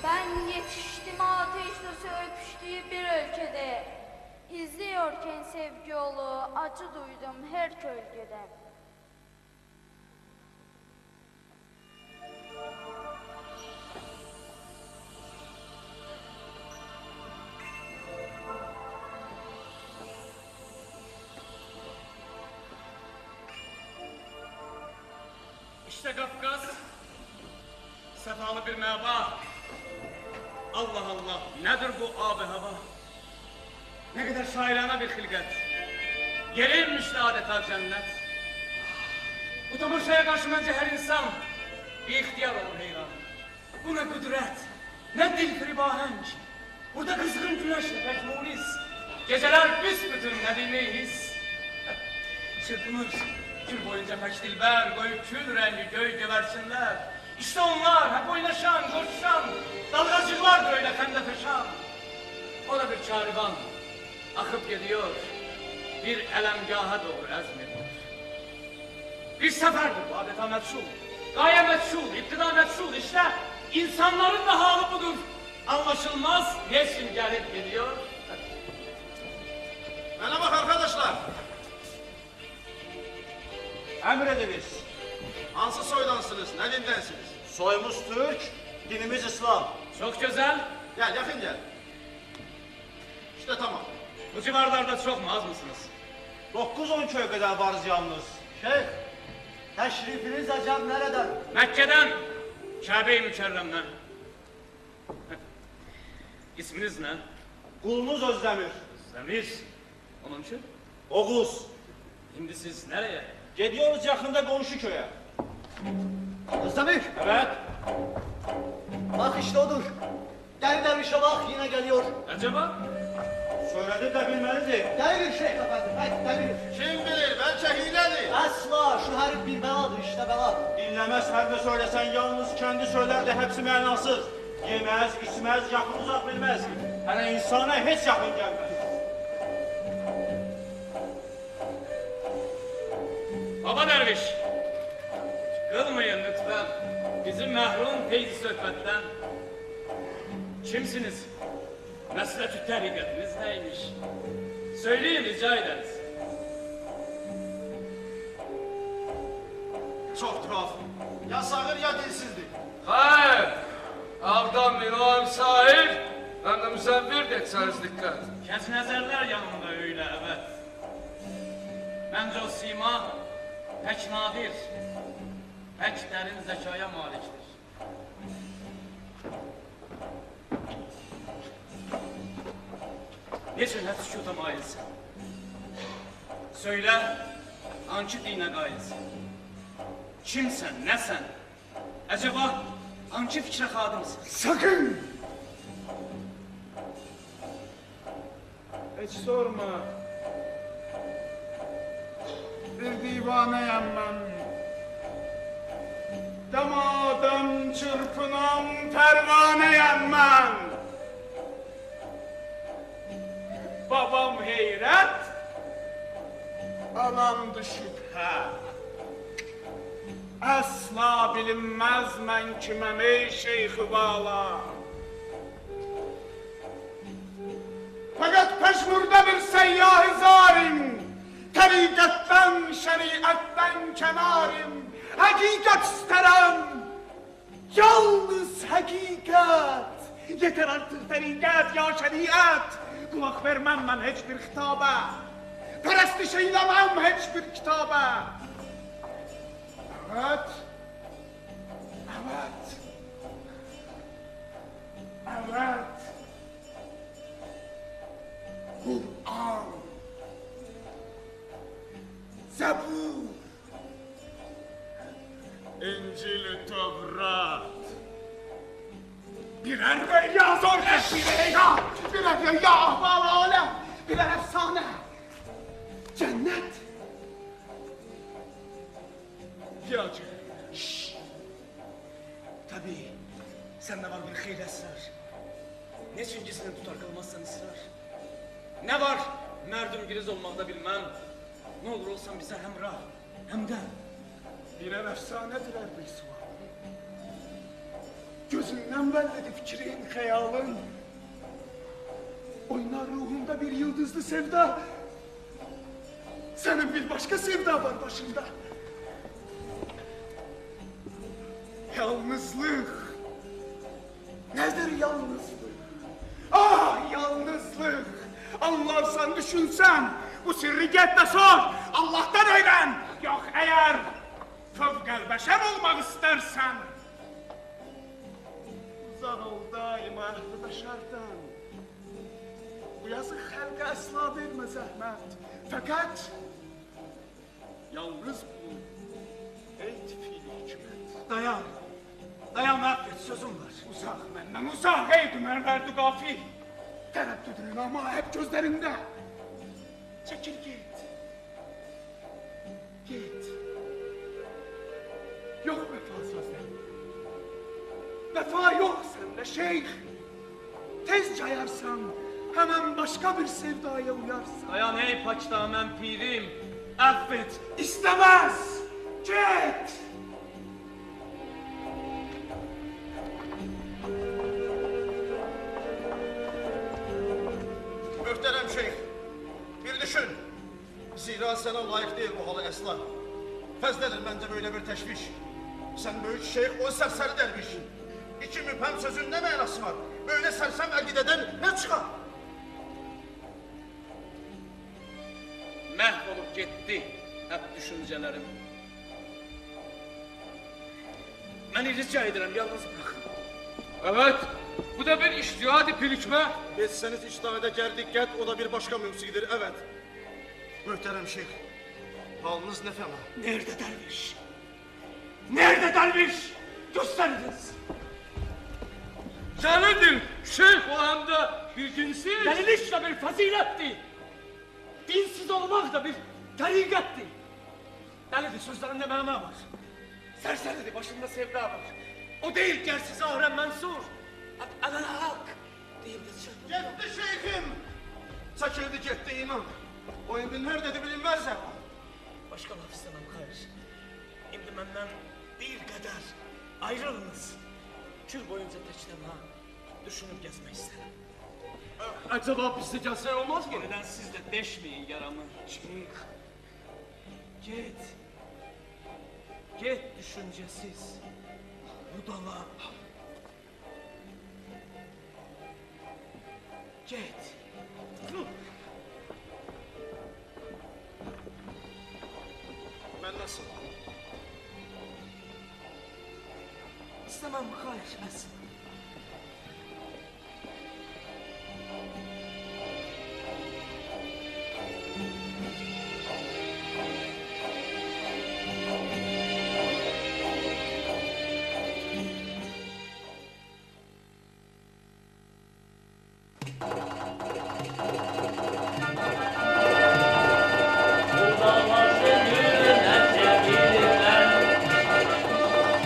Speaker 1: Ben yetiştim ateşlisi öpüştüğü bir ülkede. İzliyorken sevgi yolu acı duydum her kölgede.
Speaker 11: İşte Kafkas. Sefalı bir meba. Allah Allah. Nedir bu abi hava? Ne kadar şairane bir hilget. Gelinmişti adeta cennet. Bu tamaşaya karşı bence her insan bir ihtiyar olur heyran. Bu ne kudret, ne dil fribahenç. Burada kızgın güneşle pek munis.
Speaker 6: Geceler büsbütün nedimiyiz. Çırpınır, gül boyunca pek dilber, koyu kül rengi göy geversinler. İşte onlar hep oynaşan, koşuşan, dalgacıklar böyle fendepeşan. O da bir çağrıban, akıp gidiyor, bir elemgaha doğru ezmediyor. Bir seferdir bu adeta meçhul, gaye meçhul, iktidar meçhul. İşte insanların da hali budur. Anlaşılmaz, niçin gelip gidiyor?
Speaker 12: Bana bak arkadaşlar. Emrediniz. Hansı soydansınız, ne dindensiniz?
Speaker 2: Soyumuz Türk, dinimiz İslam.
Speaker 6: Çok güzel.
Speaker 12: Gel, yakın gel. İşte tamam.
Speaker 6: Bu civarlarda çok mu, az mısınız?
Speaker 2: 9-10 köy kadar varız yalnız. Şeyh, teşrifiniz acaba nereden?
Speaker 6: Mekke'den, Kabe-i Mükerrem'den. İsminiz ne?
Speaker 2: Kulunuz Özdemir.
Speaker 6: Özdemir. Onun için?
Speaker 2: Oğuz.
Speaker 6: Şimdi siz nereye?
Speaker 2: Gidiyoruz yakında komşu köye. Özdemir.
Speaker 6: Evet.
Speaker 2: Bak işte odur. Gel dervişe bak yine geliyor.
Speaker 6: Acaba?
Speaker 2: Söyledi de bilmelidir. Gelir Şeyh Efendi, haydi gelir.
Speaker 12: Kim bilir, belki hiledir.
Speaker 2: Asla şu herif bir beladır işte bela. Dinlemez her ne söylesen yalnız kendi söyler de hepsi manasız. Yemez, içmez, yakın uzak bilmez. Hani insana hiç yakın gelmez.
Speaker 6: Baba derviş. Kılmayın lütfen. Bizim mehrum feyzi sohbetten. Kimsiniz? Meslet-ü tarikatınız neymiş? Söyleyin rica ederiz.
Speaker 12: Çok tuhaf. Ya sağır ya dilsizdir.
Speaker 4: Hayır. Ağdan minam sahil. Ben de müsevvir geçeriz dikkat.
Speaker 6: Kes nezerler yanında öyle evet. Bence o sima pek nadir, pek derin zekaya maliktir. Niçin hep sükuta mailsin? Söyle, hangi dine gailsin? Kimsen, nesen? Acaba hangi fikre hadimsin?
Speaker 10: Sakın! Hiç sorma. Bir divaneyim ben. Damadım çırpınan pervaneyim ben. Babam heyret, anamdı şüphe. Asla bilinmez men kimem ey şeyh-i bağla. Fakat peşmurda bir seyyah-ı zarim, tarikatten, şeriatten kenarim. Hakikat isterim, yalnız hakikat. Yeter artık tarikat ya şeriat. Kulak vermem ben hiçbir hitaba. Perestiş eylemem hiçbir kitaba. Evet. Evet. Evet. Kur'an. Zebur. İncil-i Tevrat. Birer rüya zor birer rüya. Birer rüya ahval alem. Birer efsane. Cennet. Ya şşş.
Speaker 6: Tabii, sende var bir hayli esrar. Ne için gizlini tutar kalmazsan ısrar? Ne var? Merdum giriz olmakta bilmem. Ne olur olsan bize hemrah, hem de.
Speaker 10: Birer efsanedir her bir sual. Gözünden belledi fikrin, hayalın. Oynar ruhunda bir yıldızlı sevda. Senin bir başka sevda var başında. Yalnızlık. Nedir yalnızlık? Ah yalnızlık. Anlarsan düşünsen bu sırrı get de sor. Allah'tan öğren. Yok eğer fevkel beşer olmak istersen. Uzak ol daima ehli beşerden. Bu yazık halka asla verme zahmet. Fakat yalnız bu. Ey tifili hikmet.
Speaker 6: Dayan, dayan affet sözüm var.
Speaker 10: Uzak benden uzak ey dümen verdi gafil. Tereddüdün ama hep gözlerinde. Çekil git. Git. Yok vefa sözde. Vefa yok sende şeyh. Tez cayarsan hemen başka bir sevdaya uyarsın.
Speaker 6: Dayan ey paçdamen pirim, affet.
Speaker 10: İstemez. Git.
Speaker 12: Möhtərəm şeyh, bir düşün. Zira sənə layiq deyil bu halı əsla. Fəzlədir məncə böyle bir təşviş. Sən böyük şeyh, o sərsəri dərviş. İki müphem sözün ne mənası var? Böyle sərsəm əqidədən ne çıxar?
Speaker 6: Məhv olup gitti hep düşüncelerim. Beni rica ederim yalnız bırakın.
Speaker 4: Evet, bu da bir iştihadi pilikme.
Speaker 12: Etsəniz ictihada gər diqqət, o da bir başka mövsidir, evet. Möhtərəm şeyh, halınız ne fena?
Speaker 10: Nerede derviş? Nerede derviş? Gösteriniz.
Speaker 4: Delidir, şeyh o anda bilginsiz.
Speaker 10: Delilik de bir fazilettir. Dinsiz olmak da bir tarikattir. Delidir sözlerinde mana var. Serseridir başında sevda var. O değil gersiz ahrem mensur. Alel hak. Değildir çırpın.
Speaker 12: Gitti şeyhim. Çəkildi gitti inan. O indi nerededir bilinmez ya.
Speaker 10: Başka laf istemem hayır. Şimdi benden bir kadar ayrılınız. Kür boyunca teçleme düşünüp gezmek isterim.
Speaker 4: Acaba bizde gelsen olmaz mı?
Speaker 6: Neden siz de deşmeyin yaramı?
Speaker 10: Şeyh, git. Git düşüncesiz. Budala. Git.
Speaker 12: Ben nasıl?
Speaker 10: İstemem hayır asla.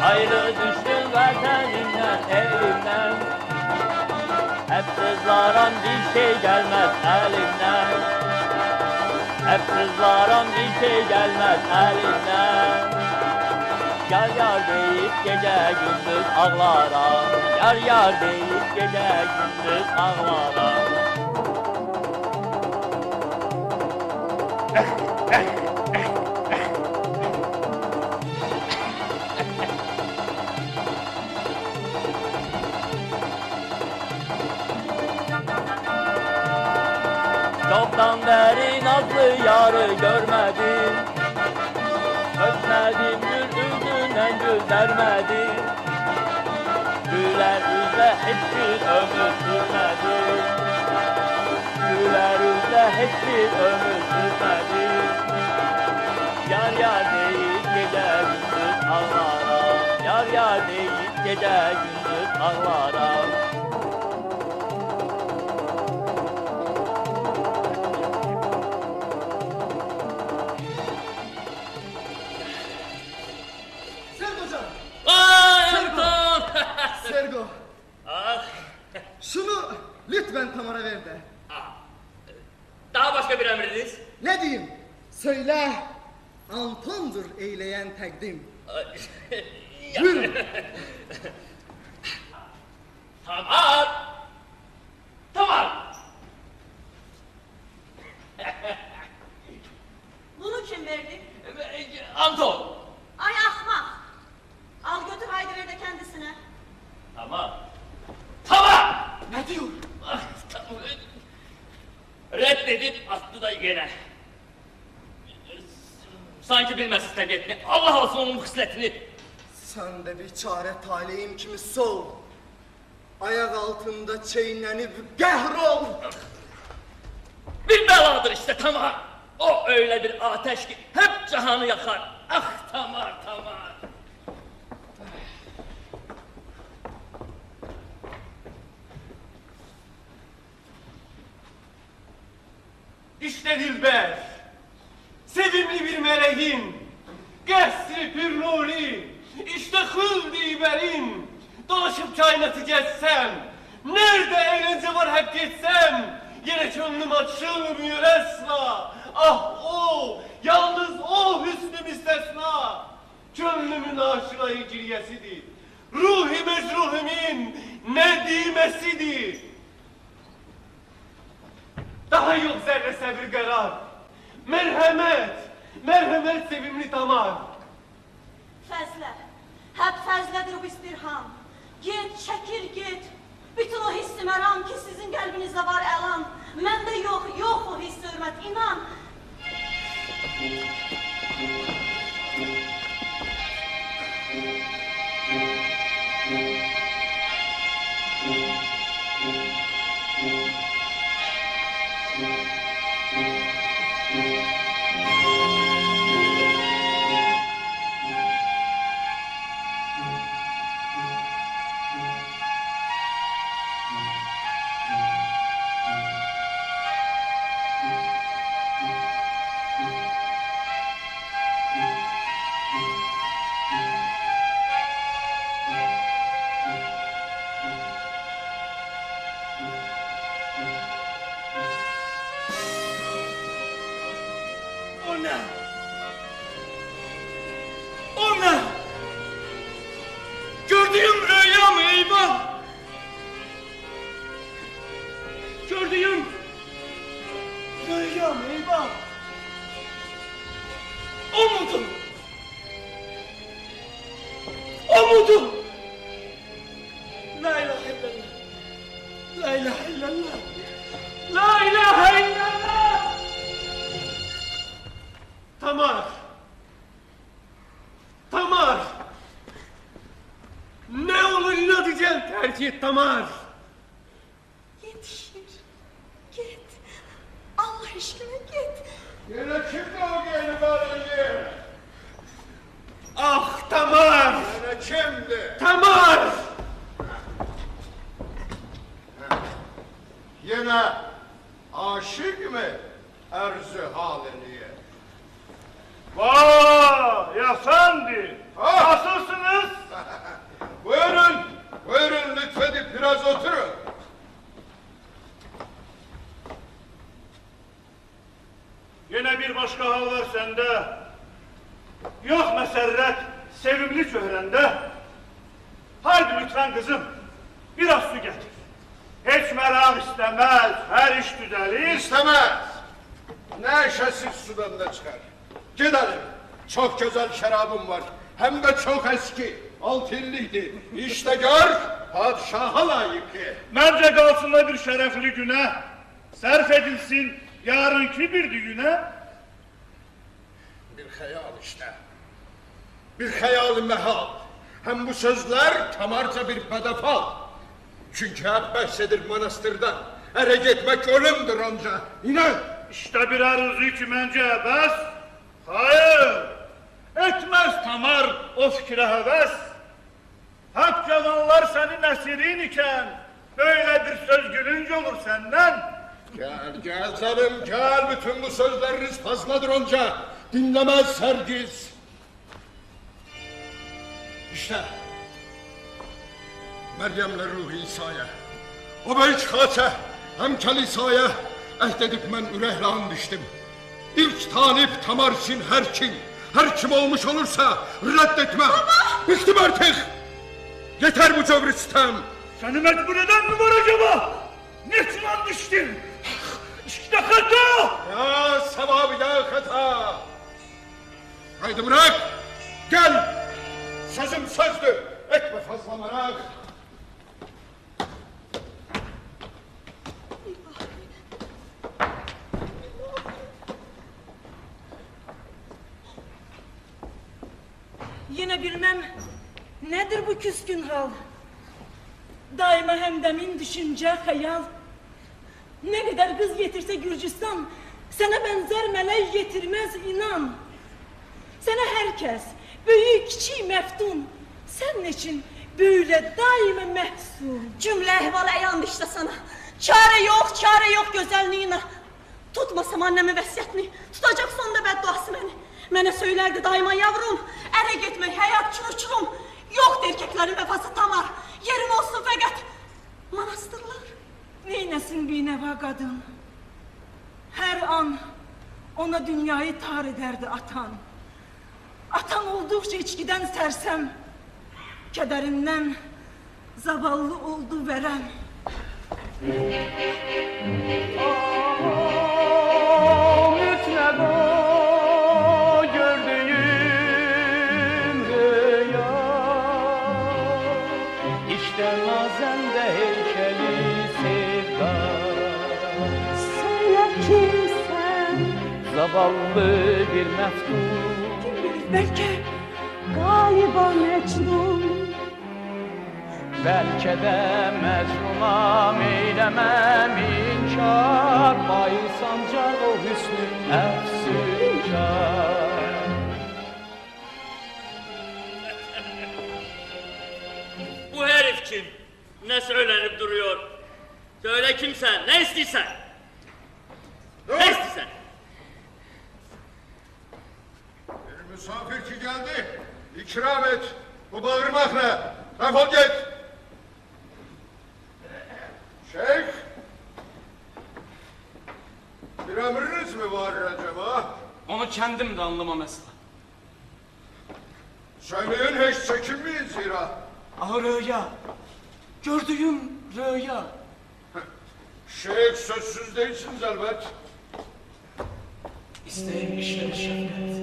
Speaker 13: Ayrı düştüm vatanımdan, evimden. Hep sızlarım bir şey gelmez elimden. Hep sızlarım bir şey gelmez elimden. Yar yar deyip gece gündüz ağlarım. Yar yar deyip gece gündüz ağlarım. Çoktan beri nazlı yarı görmedim. Öpmedim gül yüzünden gül vermedim. Güler yüzle hiçbir ömür sürmedim. Güler yüzle hiçbir ömür sürmedim. Yar yar deyip gece gündüz ağlarım. Yar yar deyip gece gündüz ağlarım.
Speaker 9: Sergo. Şunu lütfen Tamar'a ver de.
Speaker 6: Daha başka bir emriniz?
Speaker 9: Ne diyeyim? Söyle. Antondur eyleyen tekdim. Buyurun.
Speaker 6: Tamam. Tamam.
Speaker 3: Bunu kim verdi?
Speaker 6: Anton.
Speaker 3: Ay ahmak. Al götür haydi ver de kendisine.
Speaker 6: Tamam. Tamam.
Speaker 10: Ne diyor?
Speaker 6: Tamam. Reddedip attı da yine. Sanki bilmez istediyetini. Allah olsun onun hısletini.
Speaker 9: Sen de bir çare talihim kimi sol. Ayak altında çeynlenip gehrol.
Speaker 6: Bir beladır işte Tamar. O öyle bir ateş ki hep cihanı yakar. Ah Tamar, Tamar.
Speaker 14: İşte Dilber, sevimli bir meleğin, qəsri pür nuri, işte hıldi berin, dolaşıp kainatı gezsem, nerede eğlence var hep geçsem, yine gönlüm açılmıyor esna. Ah o, yalnız o hüsnü müstesna, gönlümün aşılayı giryesidir, ruhi mecruhimin nedimesidir. Daha yok zerre sabır karar, merhamet, merhamet sevimli damar.
Speaker 3: Fəzlə, hep fəzlədir bu istirham. Git, çekil git. Bütün o hissi meram ki sizin kalbinizde var elan. Mende yok, yok o hissi hürmet, inan.
Speaker 14: O ne? Gördüğüm rüya mı eyvah? Gördüğüm rüya mı eyvah? O mudur? O mudur? La ilahe illallah. La ilahe illallah. La ilahe illallah. Tamar. Tamar. Ne olur inadı gel terk et Tamar.
Speaker 3: Yetişir. Git. Allah aşkına git.
Speaker 8: Yine kimdi o geldi böyle?
Speaker 14: Ah Tamar.
Speaker 8: Yine kimdi?
Speaker 14: Tamar.
Speaker 8: Yine aşık mı erzü haliniye?
Speaker 2: Vay efendi. Nasılsınız?
Speaker 8: Buyurun, buyurun lütfedip biraz oturun.
Speaker 2: Yine bir başka hal var sende. Yok meserret, sevimli çöhrende. Haydi lütfen kızım, biraz su getir. Hiç merak istemez, her iş düzelir.
Speaker 8: İstemez. Neşesiz sudan da çıkar. Gidelim. Çok güzel şarabım var. Hem de çok eski. Altınlıydı. İşte gör, padişaha layık.
Speaker 2: Bence kalsın bir şerefli güne, sarf edilsin yarınki bir düğüne.
Speaker 8: Bir hayal işte. Bir hayal-i mehal. Hem bu sözler tamarca bir bedefal. Çünkü hep bahsedir manastırdan. Ere gitmek ölümdür onca. İnan.
Speaker 2: İşte bir arzuyu ki bence ebes. Hayır. Etmez Tamar o fikre heves. Hep cavanlar senin esirin iken böyle bir söz gülünce olur senden.
Speaker 8: Gel gel canım gel, bütün bu sözleriniz fazladır onca. Dinlemez sergiz. İşte Meryem'le ruh İsa'ya, o büyük haça hem kelisaya ehdedip ben ürehlan düştüm. İlk talip Tamar için her kim olmuş olursa reddetmem. Baba! Bıktım artık. Yeter bu cöbr sitem.
Speaker 2: Seni mecbur eden mi var acaba? Niçin an düştün? İşte hata!
Speaker 8: Ya sevabı da hata. Haydi bırak. Gel. Sözüm sözdü. Etme fazla merak.
Speaker 3: Yine bilmem nedir bu küskün hal. Daima hemdemin düşünce, hayal. Ne kadar kız getirse Gürcistan, sana benzer melek getirmez inan. Sana herkes, büyük küçük meftun, senin için böyle daima mehzun. Cümle ehval yandı işte sana. Çare yok güzelliğine. Tutmasam annemin vəsiyyətini, tutacaq sonunda bədduası məni. Mənə söylərdi daima yavrum, ərə getmək, həyat uçurum. Yoxdur erkəklərin vəfası tamar, yerim olsun fəqət manastırlar.
Speaker 14: Neyləsin binəva qadın? Hər an ona dünyayı tar edərdi atan. Atan olduqca içkidən sərsəm, kədərindən zavallı oldu vərəm.
Speaker 13: Mütləqa gördüyüm rüya, İşte nazəndə heykəli sevda.
Speaker 7: Söyle kimsen,
Speaker 13: Zavallı bir məftun,
Speaker 14: Kim bilir bəlkə
Speaker 7: galiba Mecnun.
Speaker 13: bəlkə də Məcnuna meyləməm inkar, Bayıl sancaq o hüsnü əfsünkar.
Speaker 15: Bu herif kim? Ne söylenip duruyor? Söyle kimsen, ne istiyorsan? Ne istiyorsan?
Speaker 8: Bir misafirçi geldi. İkram et. Bu bağırmak ne? Defol git. Şeyh. Bir emriniz mi var acaba?
Speaker 11: Onu kendim de anlamam esla.
Speaker 8: Söyleyin hiç çekinmeyin zira.
Speaker 11: Ah rüya. Gördüğüm rüya.
Speaker 8: Şeyh sözsüz değilsiniz elbet.
Speaker 11: İsteyin işleri şefkat.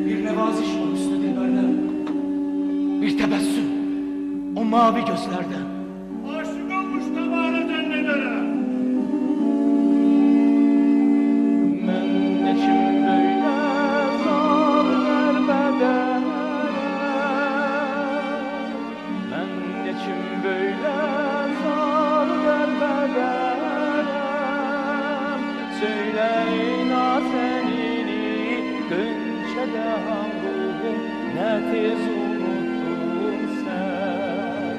Speaker 11: Bir nevaziş o üstü dilberden. Bir tebessüm o mavi gözlerden.
Speaker 2: Aşık olmuş tabağını zannedere.
Speaker 13: Mən neçim böylə zar vərbədən, Mən neçim böylə zar vərbədən, Söyləyin sənini qönçədə ruhum, Nə tez unuttun sən.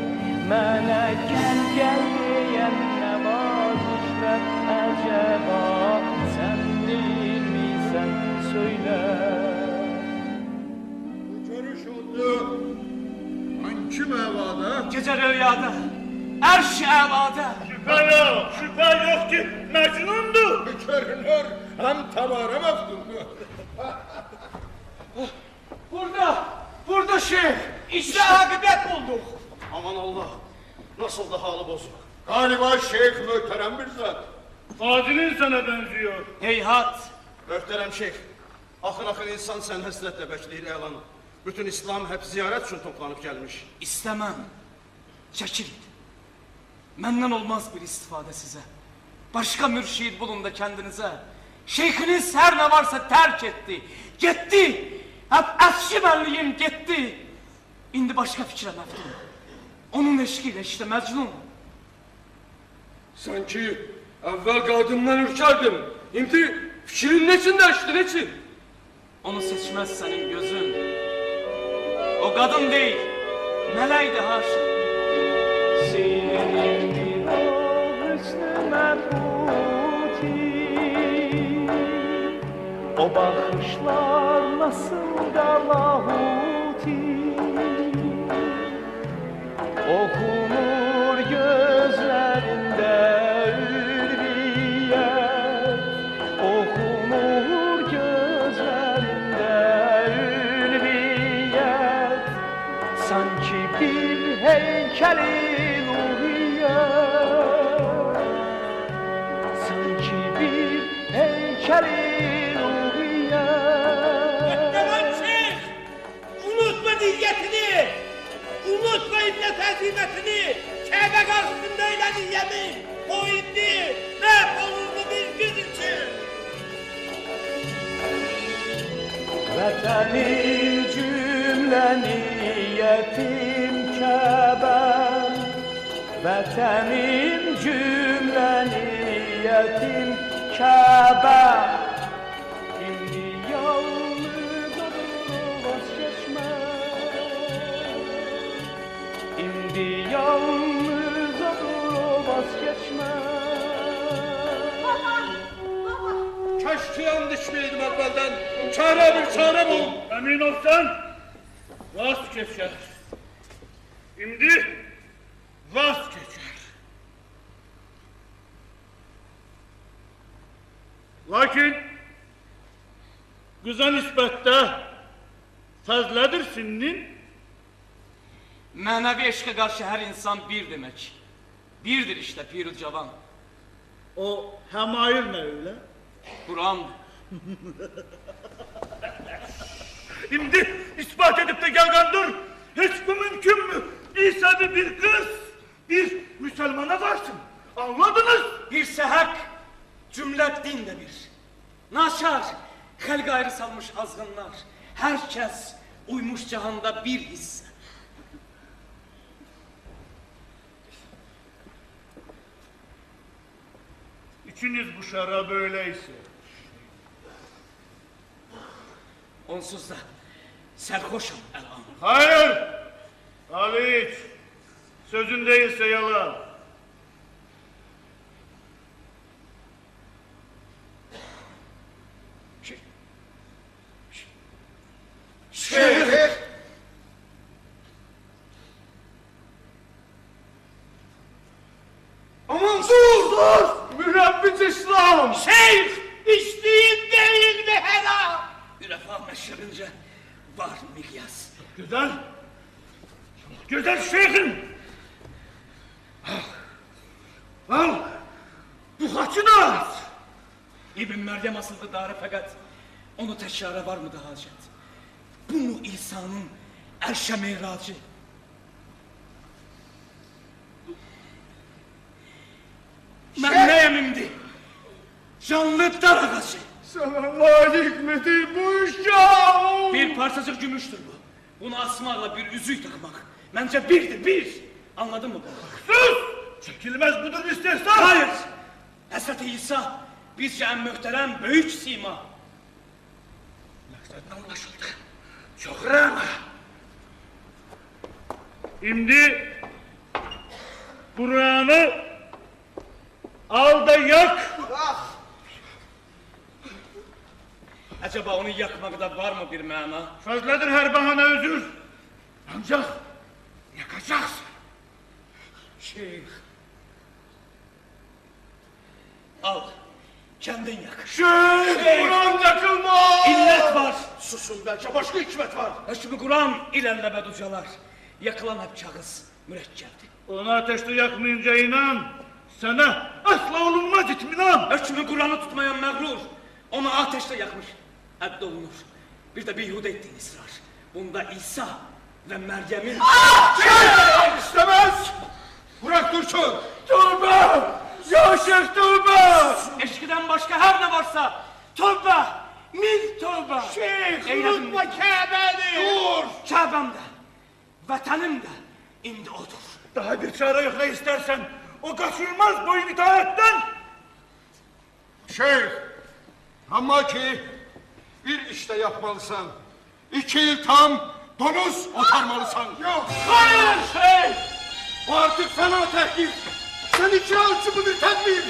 Speaker 13: Mənə gəl deyən nəvazişlər əcəba, Sən deyil misən söylə.
Speaker 8: Bu görüş oldu. Hangi mevada?
Speaker 11: Gece rüyada, erş-i əlada.
Speaker 2: Şüphe yok ki Mecnun'du.
Speaker 8: Görünür hem tamara meftundu.
Speaker 11: Burada şeyh. İşte akıbet bulduk. Aman Allah, nasıl da halı bozuk.
Speaker 8: Galiba şeyh muhterem bir zat.
Speaker 2: Fadil'in sana benziyor.
Speaker 11: Heyhat.
Speaker 12: Möhtərəm şeyx, axır insan sən həsrətlə bəkləyir elanı. Bütün İslam hep ziyaret üçün toplanıp gelmiş.
Speaker 11: İstemem. Çekil. Menden olmaz bir istifade size. Başka mürşid bulun da kendinize. Şeyhiniz her ne varsa terk etti. Gitti. Hep eski benliğim gitti. İndi başka fikre meftun. Onun eşkiyle işte Mecnun.
Speaker 4: Sanki evvel kadından ürkerdim. Şimdi fikrin neçin değişti, neçin?
Speaker 11: Onu seçmez senin gözün. O kadın değil. Melekti haşa.
Speaker 13: Senin bir o hüsnü məbuti, O bakışlar nasıl da lahuti, Okunur gözlerinde ülviyet, Okunur gözlerinde ülviyet, Sanki bir heykeli ruhiyet, Sanki bir heykeli
Speaker 14: Muhterem Şeyh, unutma niyetini, unutma ibnet azimetini, Kabe karşısında eyledi yemin, o indi, ne olurdu bir gün için.
Speaker 13: Vətənim cümlə niyyətim Kəbəm, Vətənim cümlə niyyətim Kəbəm, İndi yalnız odur vazgeçməm, İndi yalnız odur vazgeçməm.
Speaker 4: eşkıyan düşmeydim evvelden. Çare bir çare bul.
Speaker 2: Emin olsan vazgeçer. Şimdi vazgeçer. Lakin kıza nisbette fazladır senin.
Speaker 6: Mənəvi eşqə qarşı hər insan bir demək. Birdir işte Pirul Cavan.
Speaker 2: O hemayil ne öyle?
Speaker 6: Kur'an.
Speaker 2: Şimdi ispat edip de gel kandır. Hiç bu mümkün mü? İsa'da bir kız, bir Müslümana varsın. Anladınız?
Speaker 6: Bir sehak, cümle din de bir. Naşar, xəlq ayrı salmış azğınlar. Herkes uymuş cahanda bir hisse.
Speaker 2: İçiniz bu şarap öyleyse.
Speaker 6: Onsuz da sərxoşam əlan.
Speaker 2: Hayır! Ali iç. Sözün değilse yalan.
Speaker 8: Şeyh!
Speaker 10: Aman dur! Mürebbic İslam!
Speaker 14: Şeyh, içtiğin değil mi helal?
Speaker 6: Ürefa meşrebince var milyas.
Speaker 2: Güzel. Güzel şeyhim. Al. Bu haçını at.
Speaker 6: İbn Meryem asıldı darı fakat onu teşhara var mıdı hacet? Bu mu İsa'nın erşe meyracı? Ben neyim imdi? Canlı dar ağacı.
Speaker 10: Sana layık midir bu uşağım?
Speaker 6: Bir parçacık gümüştür bu. Bunu asmakla bir üzük takmak. Bence birdir bir. Anladın mı bu?
Speaker 2: Sus! Çekilmez budur istehsa.
Speaker 6: Hayır. Hazreti İsa bizce en muhterem büyük sima.
Speaker 10: Maksatın anlaşıldı. Çok rağma.
Speaker 2: Şimdi Kur'an'ı al da yak.
Speaker 6: Acaba onu yakmakta var mı bir mana?
Speaker 2: Fazladır her bahane özür. Ancak yakacaksın.
Speaker 6: Şeyh. Al. Kendin yak.
Speaker 10: Şeyh! Kur'an yakılmaz!
Speaker 6: İllet var.
Speaker 10: Susun belki başka hikmet var.
Speaker 6: Hükmü Kur'an ilerleme ducalar. Yakılan hep kağıt. Mürekkepti.
Speaker 2: Onu ateşte yakmayınca inan. Sana asla olunmaz itminan.
Speaker 6: Hükmü Kur'an'ı tutmayan mağrur. Onu ateşte yakmış. Addolunur. Bir de beyhude ettiğin ısrar. Bunda İsa ve Meryem'in...
Speaker 10: Şeyh! İstemez! Bırak dursun!
Speaker 2: Tövbe! Ya şeyh tövbe!
Speaker 6: Eşkiden başka her ne varsa tövbe! Min tövbe!
Speaker 10: Şeyh! Unutma Kabe'ni!
Speaker 6: Dur! Kabe'm de, vatanım da indi odur.
Speaker 2: Daha bir çare yok ne istersen. O kaçırmaz boyun itaatten.
Speaker 8: Şeyh! Ama ki bir işte yapmalısın. 2 yıl tam donuz otarmalısın.
Speaker 10: Yok!
Speaker 2: Hayır şeyh!
Speaker 8: Bu artık fena tehdit. Sen 2 alçı mıdır tedbir?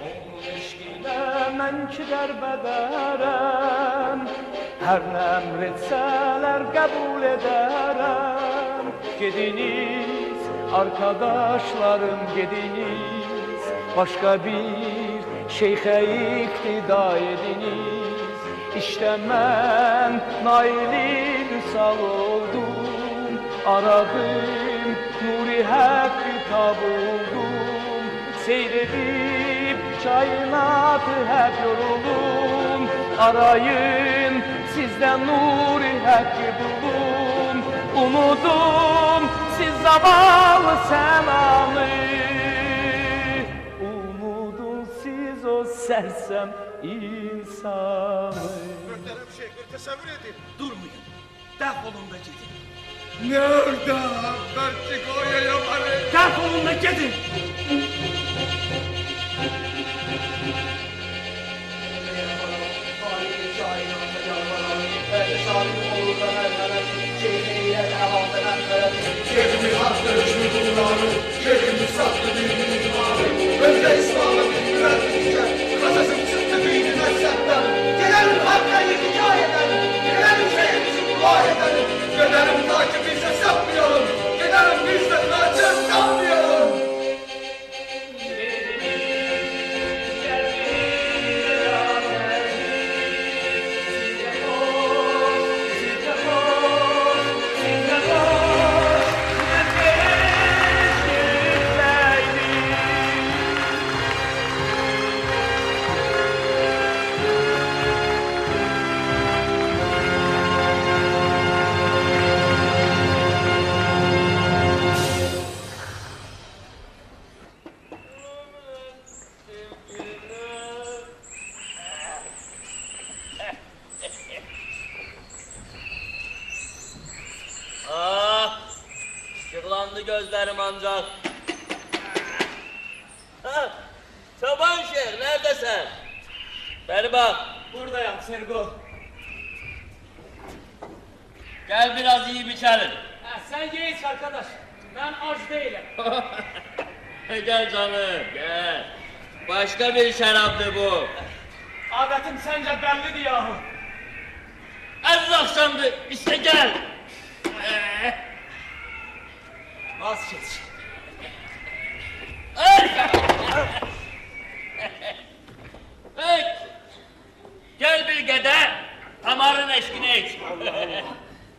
Speaker 13: Onun eşqinə mən ki dərbədərəm, hər nə əmretsələr qəbul edərəm. Gediniz, arkadaşlarım gediniz, başqa bir şeyxə iqtida ediniz. İşte mən naili misal oldum, aradım, nuri hakkı tabuldum. Seyredip kainatı hep yoruldum, arayın sizden nuri hakkı buldum. Umudum siz zavallı selamı, umudum siz o sersem insanı.
Speaker 12: Muhterem şeyh bir tesavvür edin.
Speaker 6: Durmayın. Defolun da gidin.
Speaker 10: Nerede? Belki Goya'ya bari.
Speaker 6: Defolun da gidin.
Speaker 10: Şeyhimiz haklı hükmü kulları, şeyhimiz saklı bir imanı. Özde
Speaker 15: gözlerim ancak. Ha, Çoban Şeyh neredesin? Beni bak.
Speaker 6: Buradayım Sergo.
Speaker 15: Gel biraz yiyip içelim.
Speaker 6: Sen ye iç arkadaş. Ben aç değilim.
Speaker 15: Gel canım gel. Başka bir şaraptı bu.
Speaker 6: Adetim sence bellidir yahu.
Speaker 15: Aziz akşamdı işte gel.
Speaker 6: Vazgeç.
Speaker 15: Hey! Gel bir gede, damarın eşkine iç.
Speaker 6: Allah Allah.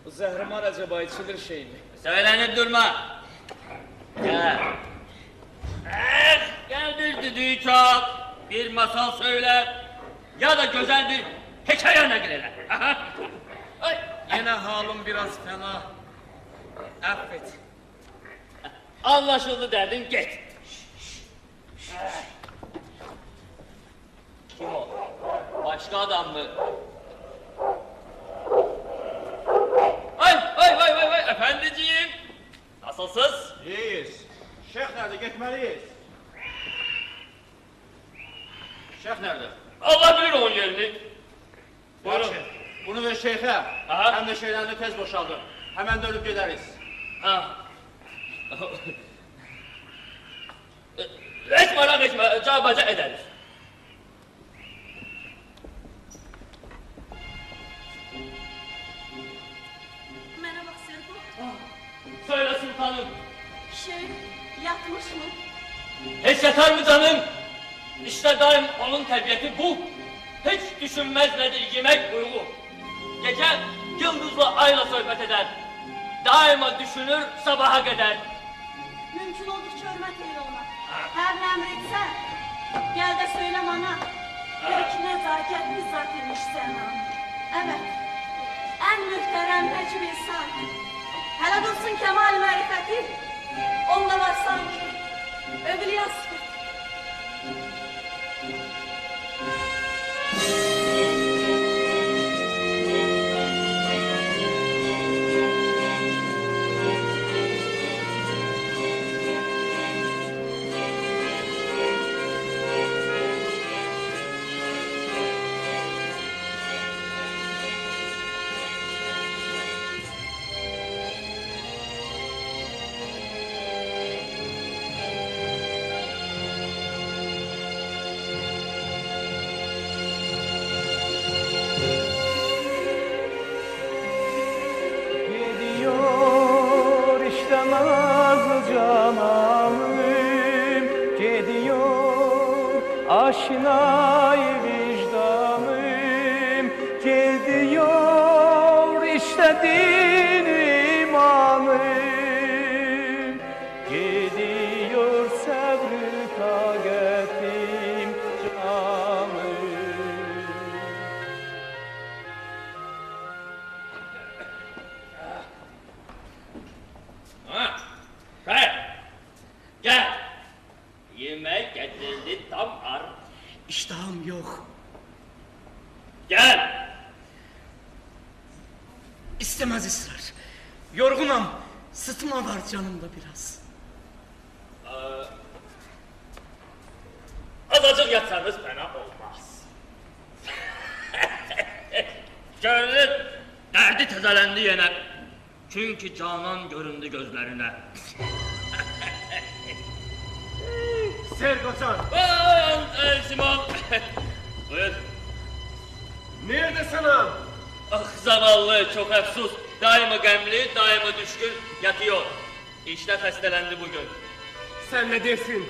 Speaker 6: Bu zehrimar acaba içilir şey mi?
Speaker 15: Söylenip durma. Gel. Gel bir düdüğü çal, bir masal söyle ya da güzel bir hikaye nakleyle.
Speaker 6: Yine halim biraz fena. Affet.
Speaker 15: Anlaşıldı derdin git. Kim o? Başka adam mı? Vay efendiciğim. Nasılsınız?
Speaker 12: İyiyiz. Şeyh nerede? Gitmeliyiz. Şeyh nerede?
Speaker 15: Allah bilir onun yerini. Buyurun.
Speaker 12: Yaxşı. Bunu ver şeyhe. Hem de şeylerini tez boşaldır. Hemen dönüp gideriz.
Speaker 15: Ha. Hiç merak etme, cabaca ederiz.
Speaker 3: Merhaba Sergo.
Speaker 15: Söyle sultanım.
Speaker 3: Şey, yatmış mı?
Speaker 15: Hiç yatar mı canım? İşte daim onun terbiyeti bu. Hiç düşünmez nedir yemek uyku. Gece yıldızla ayla sohbet eder. Daima düşünür sabaha kadar.
Speaker 3: Mümkün oldukça hürmet eyle ona. Her ne emretsen, gel de söyle bana. Pek nezaketli zat imiş sana. Evet, en mühterem necip insan. Hele dursun kemal marifeti, onda var sanki. Evliya sıfır.
Speaker 13: Gidiyor işte nazlı cananım, gidiyor aşinayı vicdanım, gidiyor işte din imanım, gidiyor sabrı taqətim canım.
Speaker 15: Ha, gel. Gel. Yemek getirdi tam ar.
Speaker 6: İştahım yok.
Speaker 15: Gel.
Speaker 6: İstemez ısrar. Yorgunum. Sıtma var canımda biraz.
Speaker 15: Azacık yatsanız fena olmaz. Gönlün derdi tezelendi yine. Çünkü canan göründü gözlerine.
Speaker 12: Sergocan.
Speaker 15: Simon. Buyur.
Speaker 12: Neredesin ağam?
Speaker 15: Ah zavallı, çok efsus. Daima gemli, daima düşkün yatıyor. İşte hastelendi bugün.
Speaker 10: Sen ne dersin?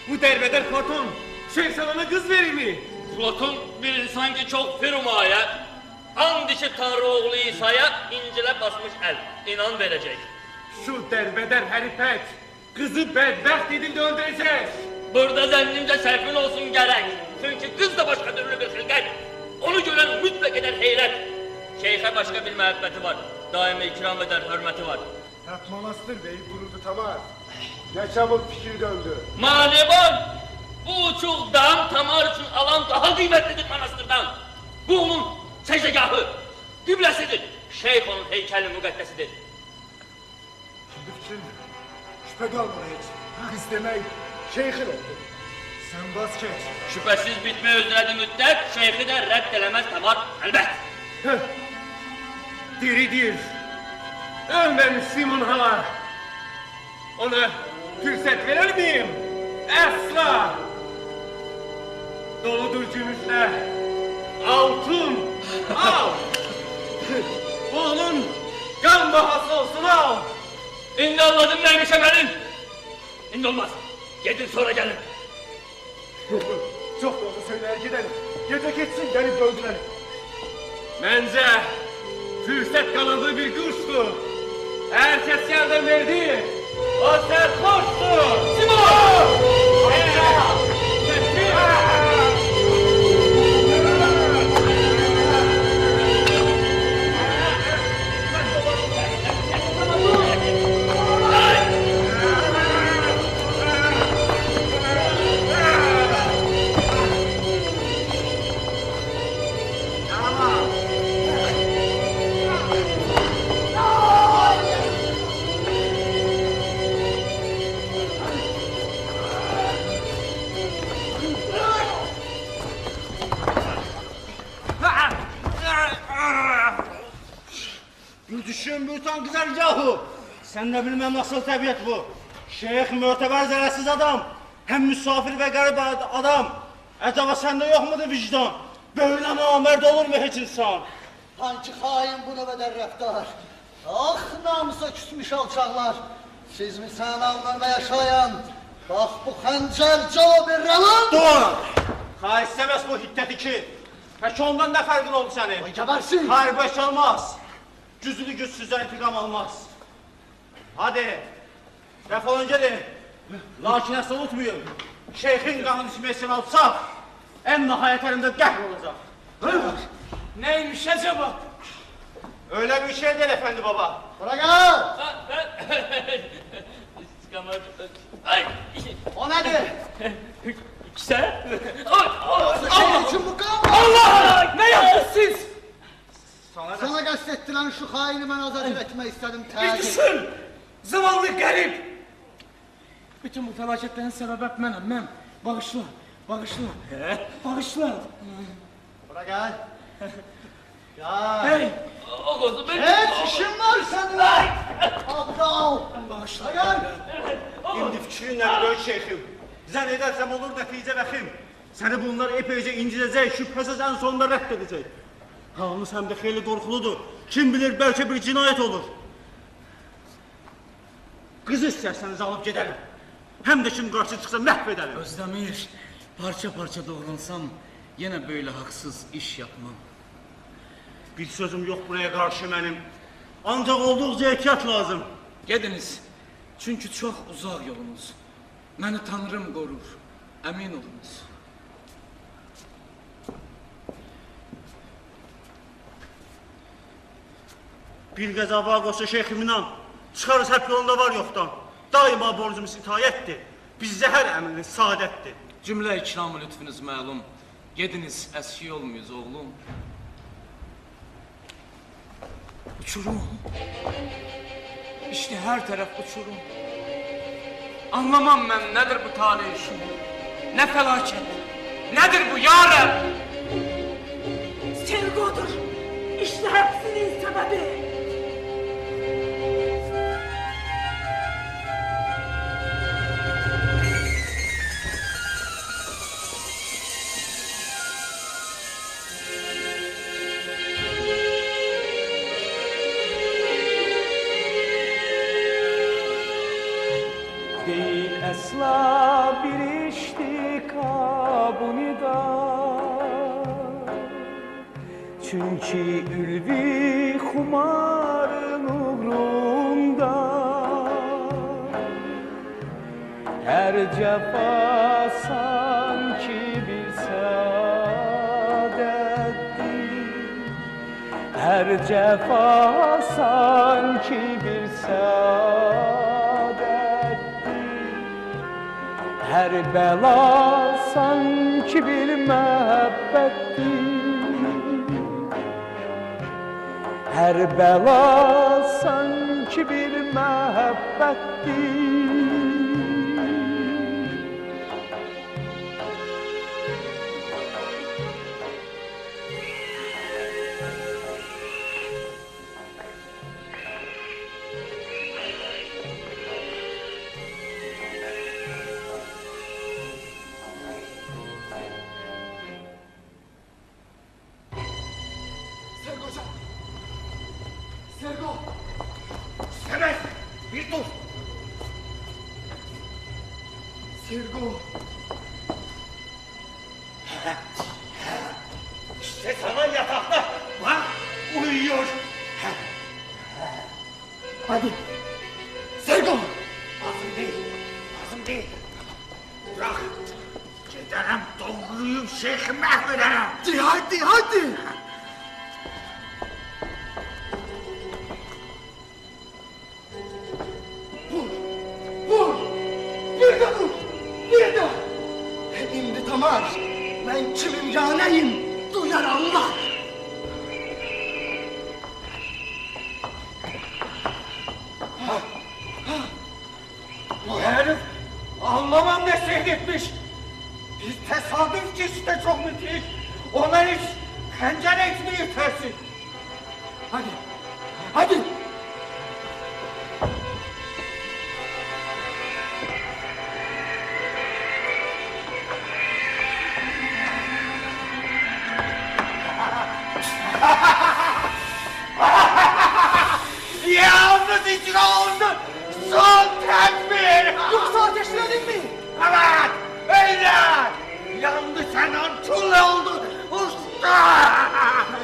Speaker 10: Bu derbeder Platon Şeyh sana kız verir mi?
Speaker 15: Platon bir insan ki çok firmaya, and içi Tanrı oğlu İsa'ya incile basmış el. İnan verecek.
Speaker 10: Şu derbeder herifet kızı bedbaht edildi öldürecek.
Speaker 15: Burada zannimce serfin olsun gerek. Çünkü kız da başka türlü bir hılgat. Onu gören mutlak eder heyret. Şeyhe başka bir muhabbeti var. Daima ikram eder, hürmeti var.
Speaker 16: Hep manastır beyi kuruldu tamam. Ne çabuk fikir döndü.
Speaker 15: Manevan! Bu uçuk dam tamar için alan daha kıymetlidir manastırdan. Bu onun secdegahı, kıblesidir. Şeyh onun heykeli müqəddesidir.
Speaker 16: Şimdi fikir Şüphe kalmadı hiç. Biz demek şeyhin etti.
Speaker 8: Sen bas geç.
Speaker 15: Şüphesiz bitme özlədi müddət, şeyxi də rədd eləməz tamar, əlbət.
Speaker 4: Diridir. Ölmemiş Simon Hala. Ona fırsat verir miyim? Asla. Doludur gümüşler. Altın. Al. Bu onun kan bahası olsun al.
Speaker 15: İndi anladım neymiş əməlin. İndi olmaz. Gedin sonra gelin.
Speaker 16: Çok doğru söyler gidelim. Gece geçsin gelip öldürelim.
Speaker 4: Bence fırsat kanadı bir kuştu. Herkes yerden verdi. O serhoştu. Simon!
Speaker 12: Düşün büyüten güzergahı. Sen de bilmem nasıl tabiat bu. Şeyh müteber zerresiz adam. Hem misafir ve garip adam. Acaba sende yok mudur vicdan? Böyle namerd olur mu hiç insan?
Speaker 9: Hangi hain bunu bedel rəftar? Ah namusa küsmüş alçaqlar. Siz mi sen avlarına yaşayan? Bak bu xəncər cavab verirəm.
Speaker 12: Dur! Ha istemez bu hiddeti ki. Peki ondan ne farkın oldu senin?
Speaker 9: Gebersin!
Speaker 12: Hayır beş olmaz. Güzlü güçsüzden intikam almaz. Hadi. Defolun gelin. Lakin asla unutmayın. Şeyhin kanını içmesini alsak en nihayet elimde kahrolacak.
Speaker 14: Neymiş acaba?
Speaker 12: Öyle bir şey değil efendi baba.
Speaker 9: Bırak ha!
Speaker 15: Ay!
Speaker 9: O nedir?
Speaker 15: Sen?
Speaker 9: Senin için bu kan.
Speaker 14: Allah! Ne yaptınız siz?
Speaker 9: Sana kastettiren şu haini ben azat etmek istedim.
Speaker 14: Bir düşün! Zavallı garip! Bütün bu felaketlerin sebebi benim, ben. Bağışla, bağışla. Bağışla.
Speaker 9: Bırak gel. Ya.
Speaker 14: Hey!
Speaker 15: O kızı ben...
Speaker 9: Evet, işim var seninle. Aptal.
Speaker 14: Bağışla.
Speaker 9: Gel.
Speaker 12: İndi fikrinle böyük şeyhim. Zannedersem olur netice vəxim. Seni bunlar epeyce incidecek, şüphesiz en sonunda reddedecek. Halımız hem de xeyli qorxuludur. Kim bilir belki bir cinayet olur. Kızı isterseniz alıp gidelim. Hem de kim karşı çıksa məhv edelim.
Speaker 6: Özdemir, parça parça doğransam yine böyle haksız iş yapmam.
Speaker 12: Bir sözüm yok buraya karşı benim. Ancak oldukça ehtiyat lazım.
Speaker 6: Gediniz, çünkü çok uzak yolunuz. Beni Tanrım korur, emin olunuz.
Speaker 12: Bir qəzava qoşa şeyximindən çıxarız hep yolunda var yoxdan. Daima borcumuz itayətdir. Bizdə hər əmriniz saadətdir.
Speaker 6: Cümle ikramı lütfunuz məlum. Gediniz, eski olmuyuz oğlum. Uçurum. İşte her taraf uçurum. Anlamam ben nedir bu talih işi? Ne felaket? Nedir bu ya Rab?
Speaker 3: Sevgodur. İşte hepsinin sebebi.
Speaker 13: Değil esla bir iştikabını da. Çünkü ülvi kumarın uğrunda her cefa sanki bir saadettir. Her cefa sanki bir saadettir. Her bela sanki bir muhabbettir. Her bela sanki bir muhabbettir.
Speaker 10: Sergocan! Sergo! Semet! Bir dur! Sergo! İşte sana yatakta! Bak! Uyuyor! Hadi! Sergo! Lazım değil! Lazım değil! Bırak! Giderim doğruyum Şeyh mahvederim! Hadi hadi! Vur! Bir de vur! Bir de! Şimdi tamam! Ben kimim ya neyim? Duyar Allah! Bu herif anlamam ne seyretmiş! Bir tesadüf ki işte çok müthiş! Ona hiç pencere etmeyi tersi! Hadi! Hadi! Yalnız içine oldu! Son tekbir! Yoksa ateşledin mi? Evet! Öyle! Yandı senin kül oldu! Usta!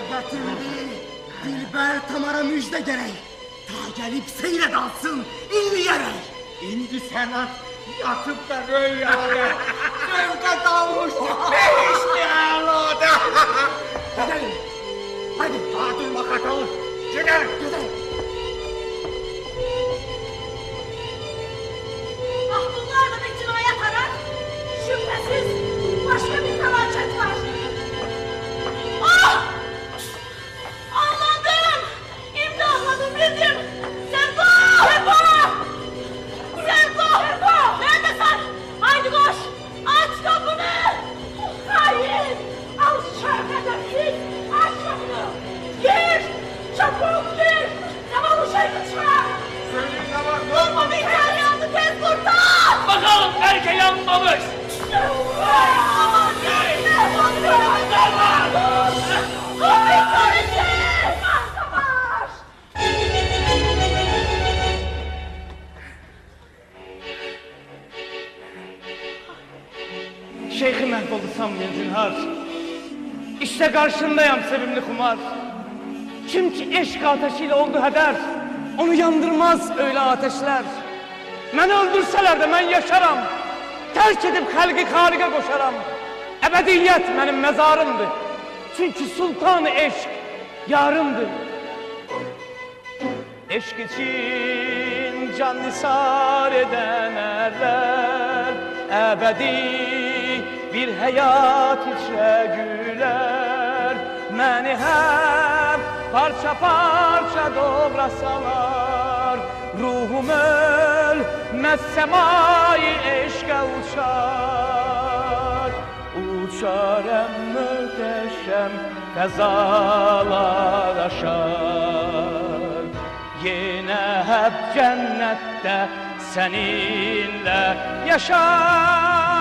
Speaker 10: Getirdi! Dilber Tamar'a müjde gerek! Ta gelip seyret alsın, inleyerek! İndi senin yatıp da rüyaya! Zevke dalmış! Ne iştihalodu! Gidelim! Hadi! Daha durma katalım! Gidelim! Gidelim!
Speaker 3: Ah bunlar da bir cinayet arar. Şüphesiz başka bir felaket var. Ah! Anladım! İmdaladım bildim! Sergo! Sergo! Sergo! Sergo! Neredesin? Haydi koş! Aç kapını! Hayır! Al şerefsiz! Aç kapını! Gir! Çabuk gir! Zavallı şeytan çıkar!
Speaker 10: Söyleyin ne var?
Speaker 3: Durma bir tane yandı tez kurtar!
Speaker 15: Bakalım belki yanmamış.
Speaker 3: Aman
Speaker 6: Şeyhi mahvoldu sanmayın zinhar. İşte karşındayım sevimli kumar. Kim ki eşk ateşiyle oldu heder, onu yandırmaz öyle ateşler. Beni öldürseler de ben yaşaram. Terk edip halqi xariqə koşaram. Ebediyyət benim mezarımdır. Çünkü sultanı eşk yarımdır. Eşk için can nisar eden erler ebedi bir hayat içre güler. Məni hem parça parça doğrasalar ruhum ölmez semai eşke uçar. Uçarım möhteşem fezalar aşar. Yine hep cennette seninle yaşar.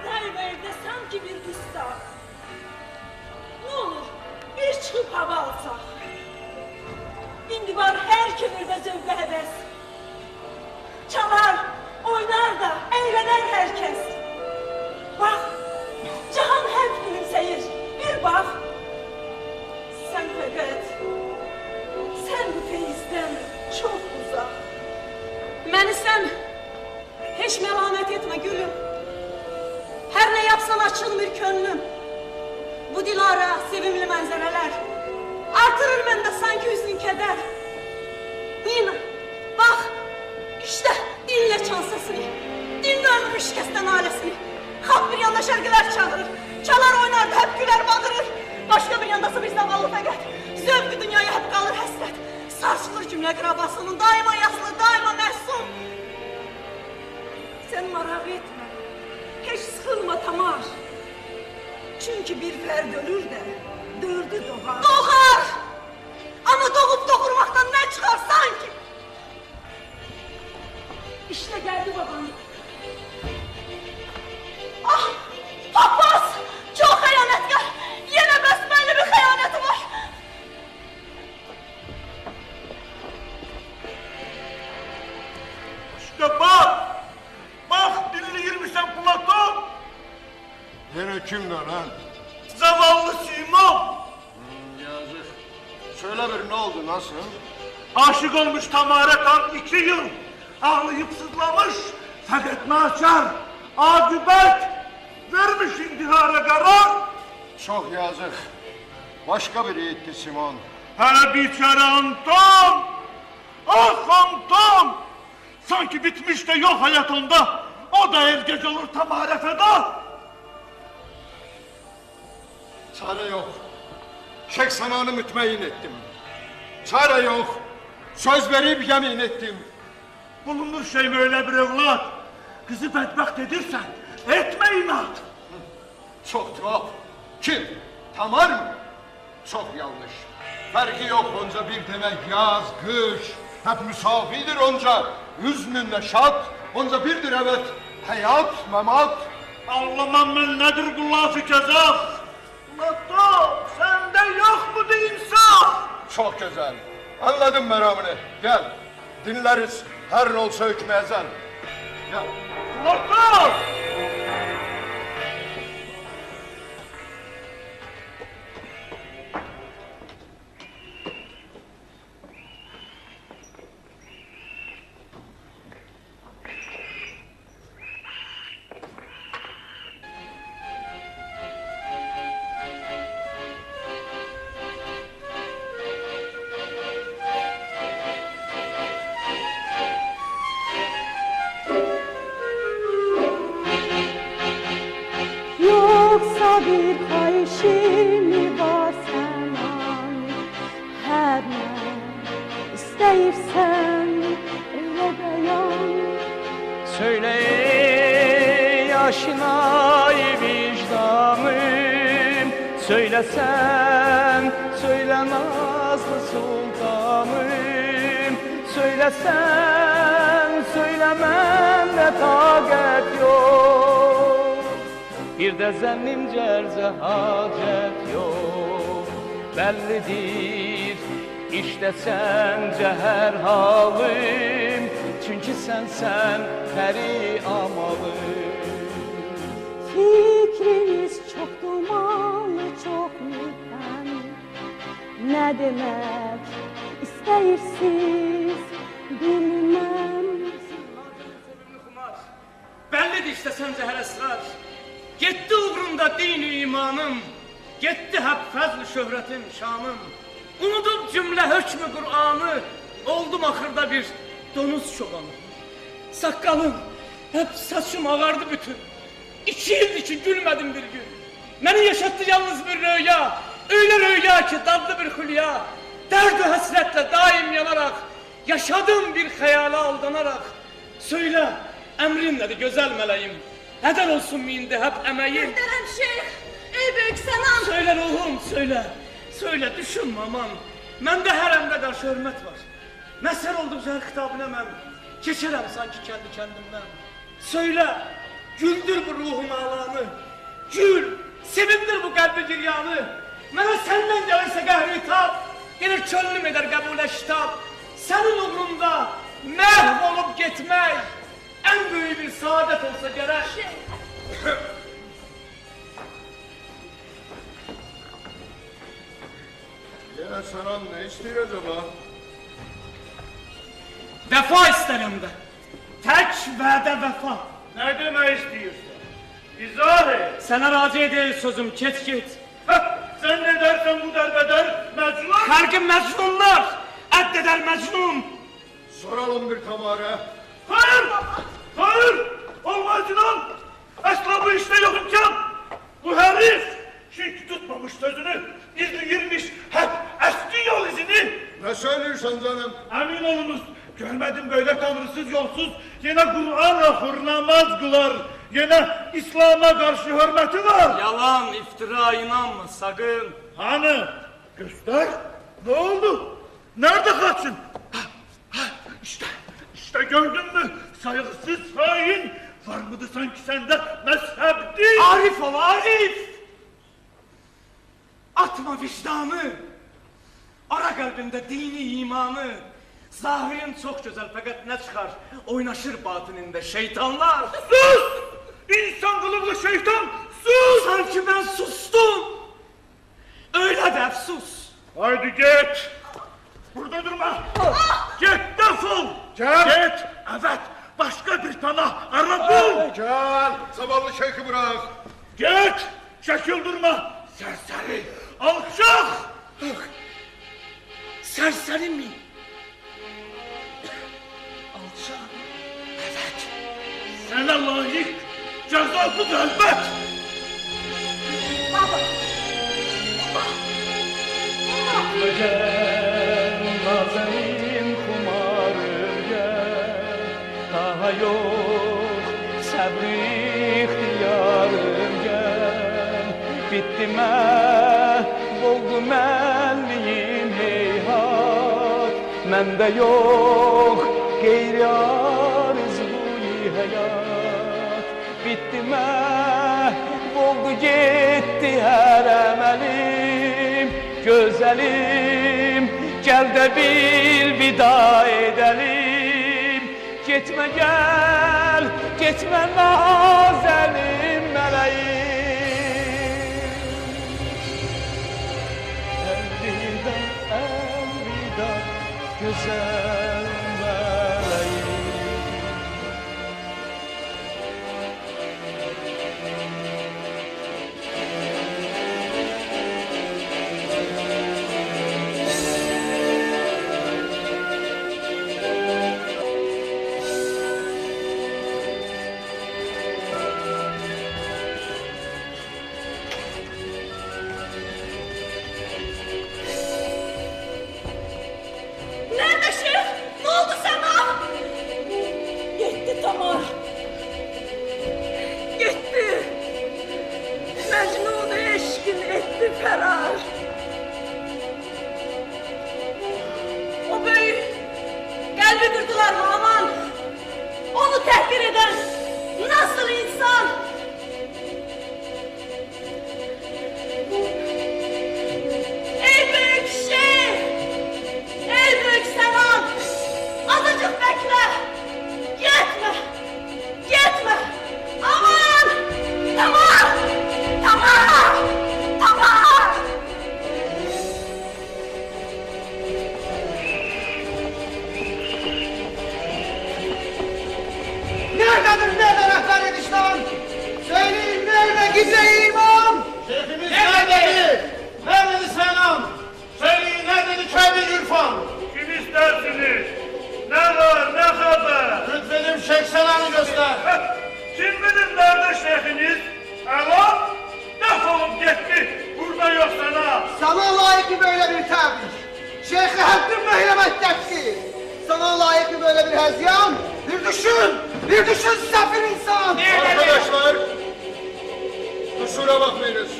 Speaker 3: Derverde sanki bir üstad. Ne olur bir çıkıp hava alsak. İndi var her kömürde zevkle heves. Çalar, oynar da eğlenir herkes. Bak, cihan hep gülümseyir. Bir bak. Sen fakat, sen bu feyizden çok uzak. Beni sen hiç melanet etme gülüm. Her ne yapsan açılmır könlüm. Bu Dilara, sevimli mənzərələr artırır məndə sanki hüznün kədər. Nina, bax, işte dinlə çal səsini, dinlə ölmüş kəsdən ailəsini. Xalq bir yanda şərqilər çağırır, çalar oynardı, hep gülər bağırır. Başqa bir yandası bir zavallı fəqət, zövqü dünyaya hep qalır həsrət. Sarsılır cümlə qırabasının, daima yaslı, daima məhsun. Sen maraq etmə, heç sıxılma Tamar. Çünkü bir fərd ölür de, dördü doğar. Doğar! Ama doğup doğurmaktan ne çıkar sanki? İşte geldi baban. Ah! Papaz! Çok hıyanetkar! Yine besbelli bir hıyaneti var.
Speaker 2: İşte bak! Bak dilini girmişsen Platon!
Speaker 16: Yine kimden lan?
Speaker 2: Zavallı Simon!
Speaker 16: Yazık. Söyle bir ne oldu, nasıl?
Speaker 2: Aşık olmuş Tamare tam 2 yıl. Ağlayıp sızlamış. Fakat naçar, agübet vermiş intihara karar.
Speaker 16: Çok yazık. Başka biri gitti Simon.
Speaker 2: Hele biçare Anton! Ah Anton! Sanki bitmiş de yok hayatında. O da el gece olur Tamare feda.
Speaker 16: Çare yok. Şeyh Sana'nı mütmeyin ettim. Çare yok. Söz verip yemin ettim.
Speaker 2: Bulunur şey mi öyle bir evlat? Kızı bedbaht edirsen etme inat.
Speaker 16: Çok tuhaf. Kim? Tamar mı? Çok yanlış. Farkı yok onca bir demek yaz, kış. Hep müsavidir onca. Hüznün neşat. Onca birdir evet. Hayat, memat.
Speaker 2: Anlamam ben nedir gullaf-ı kezaf. Lato, sende yok mu insaf?
Speaker 16: Çok güzel. Anladım meramını. Gel. Dinleriz. Her ne olsa hükmü ezel. Gel.
Speaker 2: Lato!
Speaker 7: Yoksa bir kayışım var senin, her ne isteyirsen öyle beyan.
Speaker 13: Söyle ey aşinay vicdanım, söylesen, söyle nazlı sultanım. Söylesen, söyle mende taqət yok. Bir de zannimce erze hacet yok. Bellidir işte sence her halim. Çünkü sen peri amalım.
Speaker 7: Fikriniz çok dumanlı, çok mühtem. Ne demek isteyirsiniz bilmem.
Speaker 6: Bellidir işte sence her esrar. Gitti uğrunda dini imanım. Gitti hep fazl-ı şöhretim, şanım. Unudum cümle hükmü Kur'an'ı. Oldum ahırda bir donuz çobanı. Sakalım, hep saçım ağardı bütün. 2 yıl ki gülmedim bir gün. Beni yaşattı yalnız bir rüya. Öyle rüya ki dadlı bir hülya. Derd-i hasretle daim yanarak. Yaşadım bir hayala aldanarak. Söyle, emrin nedir güzel meleğim? Heder olsun mu indi hep emeğim?
Speaker 3: Muhterem şeyh, ey büyük selam.
Speaker 6: Söyle ruhum, söyle. Söyle, düşünme aman. Mende heremde karşı hürmet var. Mesel oldum zəhər xitabına mən. Keçirəm sanki kendi kendimden. Söyle, güldür bu ruhum ağlanı. Gül, sevindir bu kalbi giryanı. Mənə senden gelirse qəhri tab. Gelir könlüm eder qəbul şitab. Senin uğrunda məhv olup gitmek en büyük bir saadet olsa gerek.
Speaker 16: Ya Sanan ne istiyor acaba?
Speaker 6: Vefa isterim de. Tek vədə vefa.
Speaker 2: Ne demek istiyorsun? İzah et.
Speaker 6: Sana razı edeyim sözüm, get git.
Speaker 2: Sen ne dersen bu derbeder Mecnun.
Speaker 14: Xalqı mecnunlar, əddədər mecnun.
Speaker 16: Soralım bir Tamara.
Speaker 2: Hayır! Hayır! Olmaz inan! Asla bu işte yok imkan! Bu herif! Çünkü tutmamış sözünü, izini girmiş hep eski yol izini!
Speaker 16: Ne söylüyorsun canım?
Speaker 2: Emin olunuz, görmedim böyle tanrısız yolsuz, yine Kur'an okur, namaz kılar, yine İslam'a karşı hürmeti var!
Speaker 6: Yalan, iftira, inanma sakın.
Speaker 2: Hani? Göster! Ne oldu? Nerede kaçın? İşte gördün mü? Saygısız hain! Var mıydı sanki sende mezhepti?
Speaker 14: Arif ol, Arif! Atma vicdanı! Ara kalbinde dini imanı!
Speaker 6: Zahirin çok güzel fakat ne çıkar? Oynaşır batınında şeytanlar.
Speaker 2: Sus! İnsan kılıklı şeytan! Sus!
Speaker 14: Sanki ben sustum! Öyle de sus!
Speaker 2: Haydi git! Burada durma! Git defol! Git! Evet! Başka bir pana ara bul!
Speaker 16: Gel! Zavallı şeyhi bırak!
Speaker 2: Git! Çekil durma! Serseri! Alçak!
Speaker 14: Serseri mi? Alçak!
Speaker 2: Evet! Sana layık ceza bu elbet!
Speaker 3: Baba!
Speaker 13: Gel nazenin kumarım gel. Daha yok sabri ihtiyarım gel. Bitti oldu mənliyim heyhat. Məndə yok geyri arzuyu hayat. Bitti oldu gitti her əməlim. Güzelim, gel de bir vida edelim. Gitme gel, gitme nazelim meleğim. Elvida, elvida, güzel meleğim.
Speaker 3: Nerede şeyh? Ne oldu sana? Gitti Tamar. Gitti. Mecnun eşkin etti ferar. O büyük kalbi kırdılar mı aman? Onu tehkir eden nasıl insan? Ey büyük şeyh! Ey büyük Senan! Azıcık bekle! Gitme! Gitme! Aman! Tamam! Tamam! Tamam!
Speaker 9: Nerededir nerede rehber edişten? Söyleyin nerede gideyim imam?
Speaker 12: Şeyhimiz nerededir? Nerededir Selam? Söyleyin nerededir Kâbi İrfan?
Speaker 2: Kim istersiniz? Ne var, ne haber?
Speaker 12: Lütfedip Şeyh Selam'ı göster.
Speaker 2: Kim bilir nerede şeyhiniz? Ela, defolup gitti. Burada yok sana.
Speaker 9: Sana layık böyle bir tebrik. Şeyhi hakkım mehlemektir ki. Sana layık böyle bir hezyan. Bir düşün sefir insan.
Speaker 16: Arkadaşlar! Kusura bakmayınız.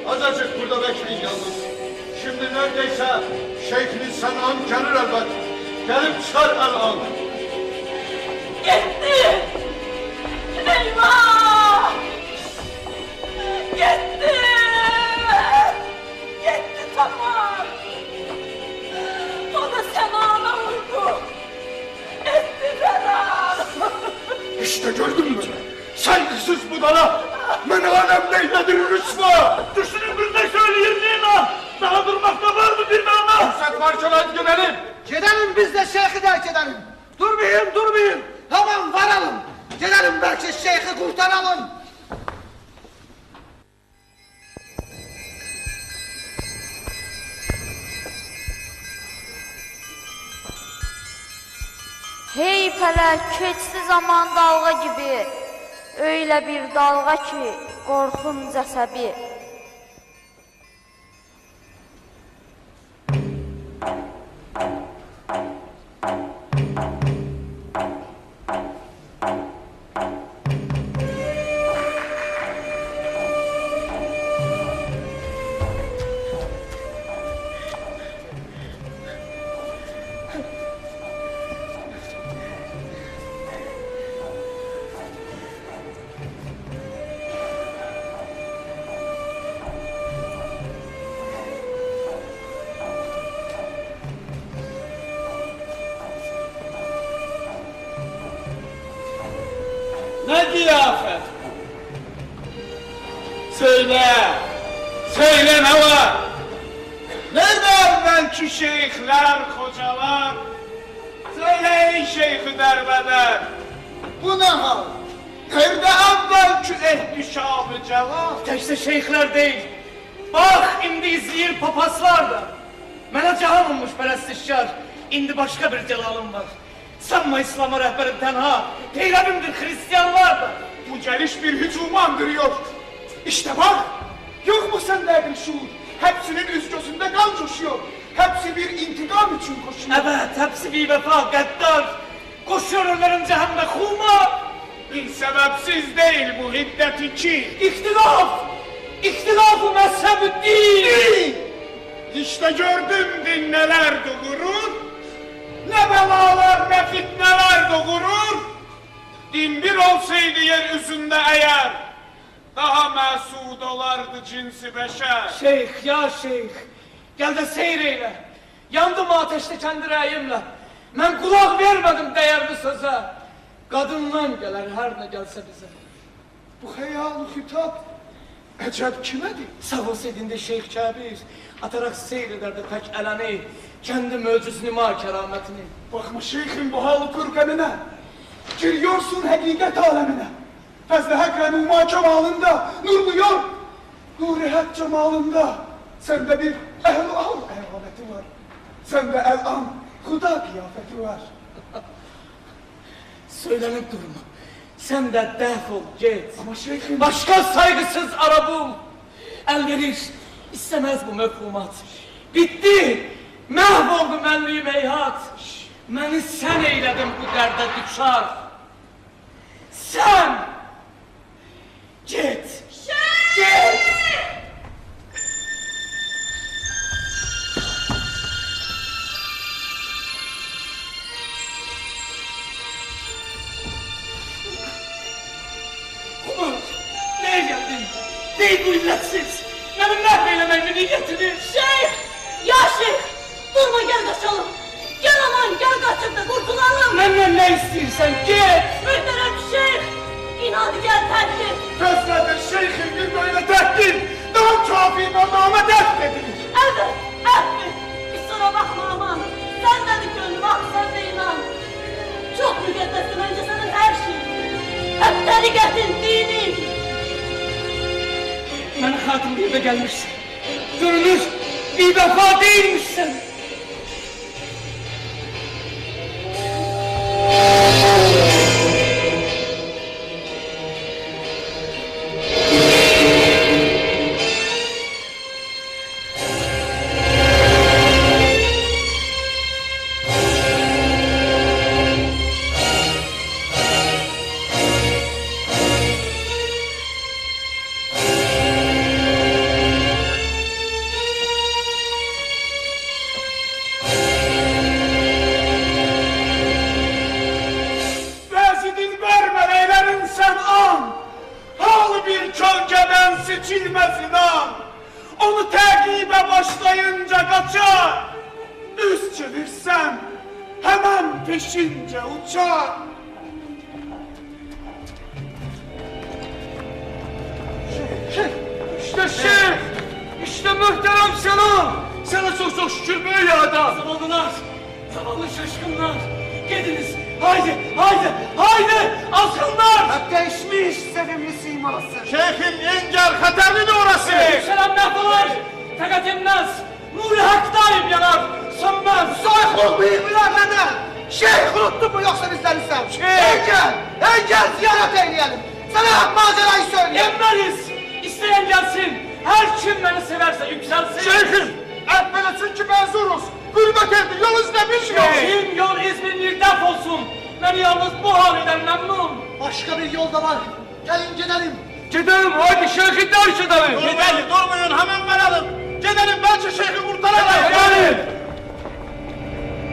Speaker 16: Azıcık burada bekleyin yalnız. Şimdi neredeyse Şeyh Senan gelir elbet. Gelip çıkar el-an.
Speaker 3: Gitti! Eyvah! Gitti! Gitti tamam! O da Sena'na uydu! Etti ferar!
Speaker 16: İşte gördün mü? Saygısız budala! Men alem neyledir rüsva!
Speaker 2: Düşünün bir de söyleyeyim Nina! Daha durmakta var mı bir mana?
Speaker 16: Fırsat parçalayıp gidelim!
Speaker 9: Gidelim biz de şeyhi terk edelim. Durmayın. Hemen varalım. Gidelim belki şeyhi kurtaralım.
Speaker 1: Hey felek keçdi zaman dalga gibi, öyle bir dalga ki korkunç əsəbi.
Speaker 14: Ne kıyafet bu? Söyle, söyle ne var? Nerede evvelki şeyhler, hocalar? Söyleyin şeyh-i derbeder. Bu ne hal? Nerede evvelki ehli-şahı cevap?
Speaker 6: Təkcə şeyxlər deyil. Bax, indi izləyir papaslar da. Mənə cahan olmuş pərəstişkar. İndi başqa bir celalım var. Sanma İslam'a rəhbərim tənha. Peyğəmbimdir Hristiyanlar da.
Speaker 10: Bu geliş bir hücuma andırıyor. İşte bak, yok mu sende bir şuur? Hepsinin üst gözünde kan coşuyor. Hepsi bir intikam için koşuyor.
Speaker 6: Evet, hepsi bir vefa, qəddar. Koşuyor onların cehenneme kuma.
Speaker 10: Bir sebepsiz değil bu hiddet iki.
Speaker 6: İhtilaf! İhtilaf-ı mezheb-i din!
Speaker 10: İşte gördüm din neler doğurur. Ne belalar ne fitneler doğurur. Din bir olsaydı yeryüzünde eğer, daha mesud olardı cinsi beşer.
Speaker 6: Şeyh, ya şeyh, gel de seyreyle. Yandım ateşte kendi rəyimlə. Mən qulaq vermədim dəyərli sözə. Qadından gələr hər nə gəlsə bizə.
Speaker 10: Bu hayal hitap ecep kimedir?
Speaker 6: Sağ olsaydın da Şeyh Kəbir, atarak seyrederdi pek ələni, kendi möcüz-nima kerametini.
Speaker 10: Bakma şeyhin bu halı pürgenine, giriyorsun hakikat alemine. Fezlehe kanuma cemalında, nurluyor, nurihat cemalında. Sende bir ehl-al emaneti var. Sende el-an, huda kıyafeti var.
Speaker 6: Söylenip durma. Sen de defol git.
Speaker 10: Ama şeyhim...
Speaker 6: Başka saygısız ara bul. El verir, istemez bu mefhumat. Bitti, mahvoldu mənliyim heyhat. Məni sen eyledin bu derde düşar. Sen! Git! Git! Neye geldin? Değil bu illetsiz. Benim mahveylememin niyetini.
Speaker 3: Şeyh! Ya şeyh! Durma gel kaçalım. Gel aman gel kaçıp da kurtulalım.
Speaker 6: Benden ne istiyorsan git.
Speaker 3: Mühterem şeyh! İnan gel tehdit.
Speaker 10: Fezledir şeyhin bir böyle tehdit. Daha kafi mevname dert edilir.
Speaker 3: Evet, evet. Kusura bakma aman. Sen dedik gönlüm ah sen de inan. Çok müqəddəsdir önce senin her şeyin. Hep tarikatın, dinin.
Speaker 6: Bana hatun bir de gelmişsin. Görünür bir defa değilmişsin.
Speaker 10: Onu takibe başlayınca kaçar. Üst çevirsen hemen peşince uçar.
Speaker 6: İşte şeyh, işte muhterem selam. Sana çok çok şükür böyle adam. Zavallılar, zavallı şaşkınlar. Gidiniz, haydi, haydi, haydi, azgınlar.
Speaker 9: Hep değişmiş sevimli siması.
Speaker 10: Şeyhin engel haterli de orası.
Speaker 6: Selam mahvolur, fakat emmez. Nuri hak daim yanar, sönmez.
Speaker 9: Sayık olmayın biraderler. Şeyh unuttun mu yoksa bizden sen? Ey gel ziyaret eyleyelim. Sana hep macerayı söyleyeyim.
Speaker 15: Emriniz. İsteyen gelsin. Her kim beni severse yükselsin.
Speaker 16: Şeyhim, etmelisin ki mezuruz. Gurbet evde yol izlemiş yok.
Speaker 15: Kim yol izmir def olsun. Ben yalnız bu halinden memnun.
Speaker 9: Başka bir yol da var. Gelin gidelim.
Speaker 6: Gidelim hadi şeyhin ders edelim.
Speaker 12: Gidelim, durmayın, hemen varalım. Gidelim, belki şeyhi kurtaralım.
Speaker 6: Gelin.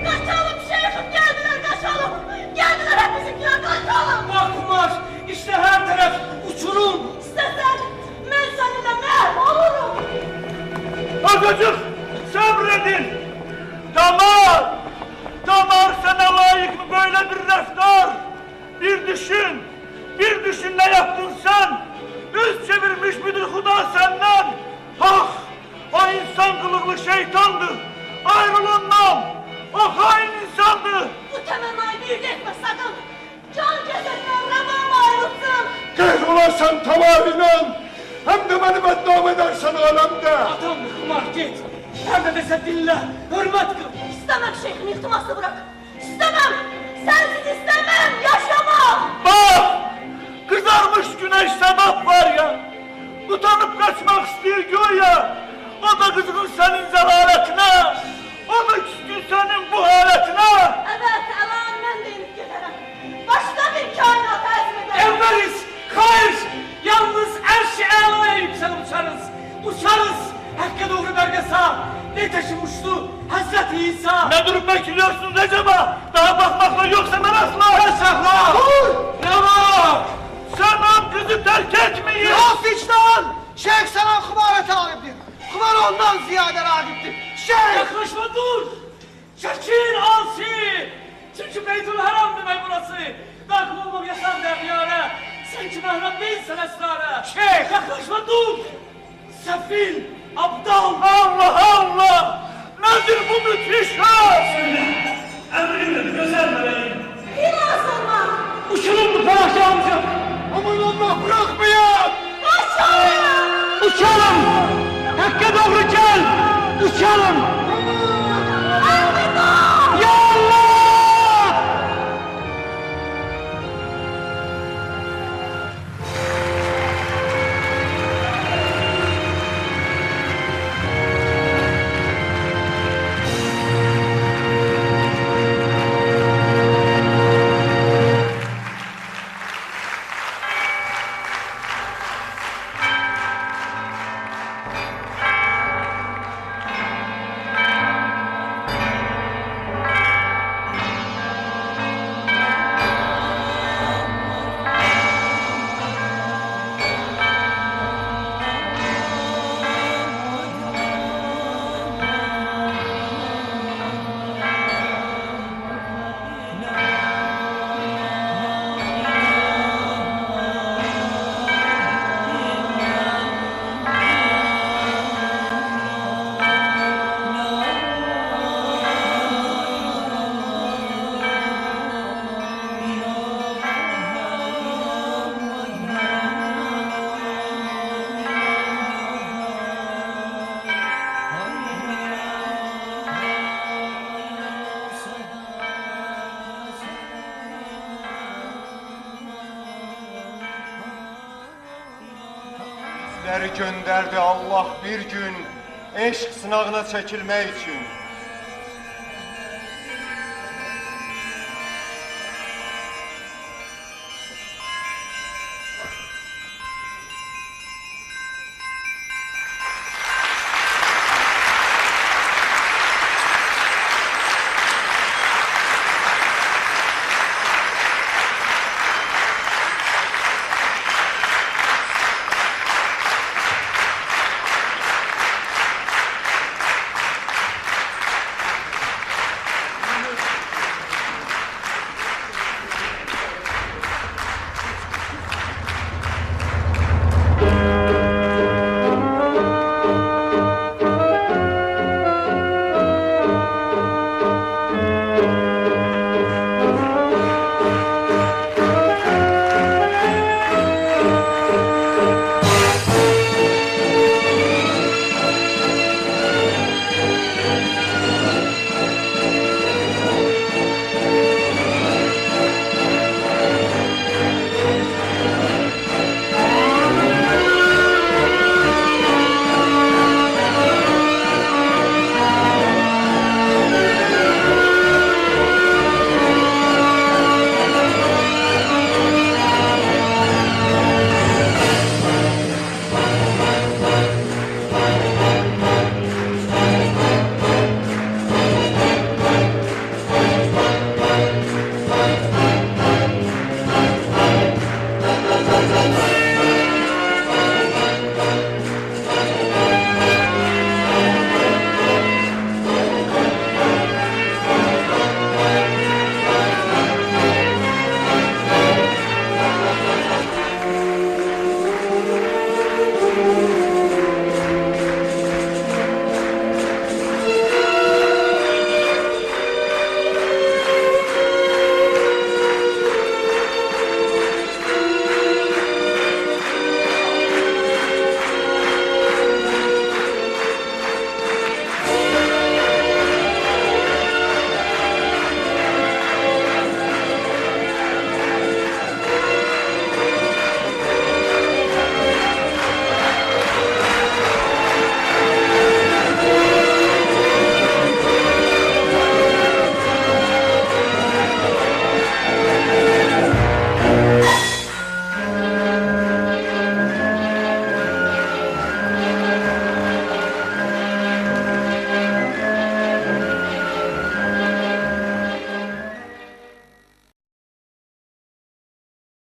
Speaker 3: Kaçalım şeyhim geldiler kaçalım. Geldiler hep bizimkiler kaçalım.
Speaker 15: Bakmaz. İşte her taraf uçurum.
Speaker 3: İstesen ben seninle ne olurum?
Speaker 2: Azıcık sabredin. Damar! Damar sana layık mı böyle bir raftar? Bir düşün. Bir düşün ne yaptın sen? Yüz çevirmiş midir Huda senden? Ah! O insan kılıklı şeytandır. Ayrıl ondan. O hain insandır.
Speaker 3: Bu temennayı bir etme sakın. Can cesedine Rabbim ayrılsın.
Speaker 16: Kahrolun sen tamamıyla. Hem de beni beddam edersen alemde.
Speaker 15: Adam kumar git. Her ne dese dinle. Hürmet kıl.
Speaker 3: İstemem şeyhim iltiması bırak. İstemem. Sensiz istemem. Yaşamam.
Speaker 2: Bak! Kızarmış güneş sabah var ya. Utanıp kaçmak istiyor güya. O da kızgın senin zelaletine. O da küskün senin bu haletine.
Speaker 3: Evet Elan ben de inip giderim. Başka bir kainat ezmederim.
Speaker 15: Evveliz. Hayır. Yalnız erş-i elaya yüksel uçarız. Uçarız. Hakka doğru belgesa. Ne taşımıştı Hazreti İsa.
Speaker 2: Ne durup bekliyorsun Recep'a? Daha bakmakla yoksa ben asla.
Speaker 15: Esafla.
Speaker 2: Ne var? Sen o kızı terk etmeyin.
Speaker 9: Yok vicdan! Şeyh sana kumara taliptir. Kumar ondan ziyade ragiptir. Şeyh!
Speaker 15: Yaklaşma dur. Çekil asi. Çünkü Beytül Haram demek burası. Dakım olmak yasan deryare. Sen ki mehrem değilsen esrare.
Speaker 2: Şeyh!
Speaker 15: Yaklaşma dur. Sefil, aptal.
Speaker 2: Allah Allah! Nedir bu müthiş hal?
Speaker 11: Emrindir güzel meleğim.
Speaker 3: İnas olma.
Speaker 15: Uçurum bu Faraşa amca.
Speaker 16: Aman Allah bırakmayın.
Speaker 3: Aşağıya.
Speaker 15: Uçalım. Hakka doğru gel. Uçalım.
Speaker 3: Elveda.
Speaker 15: Ya Allah!
Speaker 8: Bizleri gönderdi Allah bir gün eşq sınavına çekilmek için.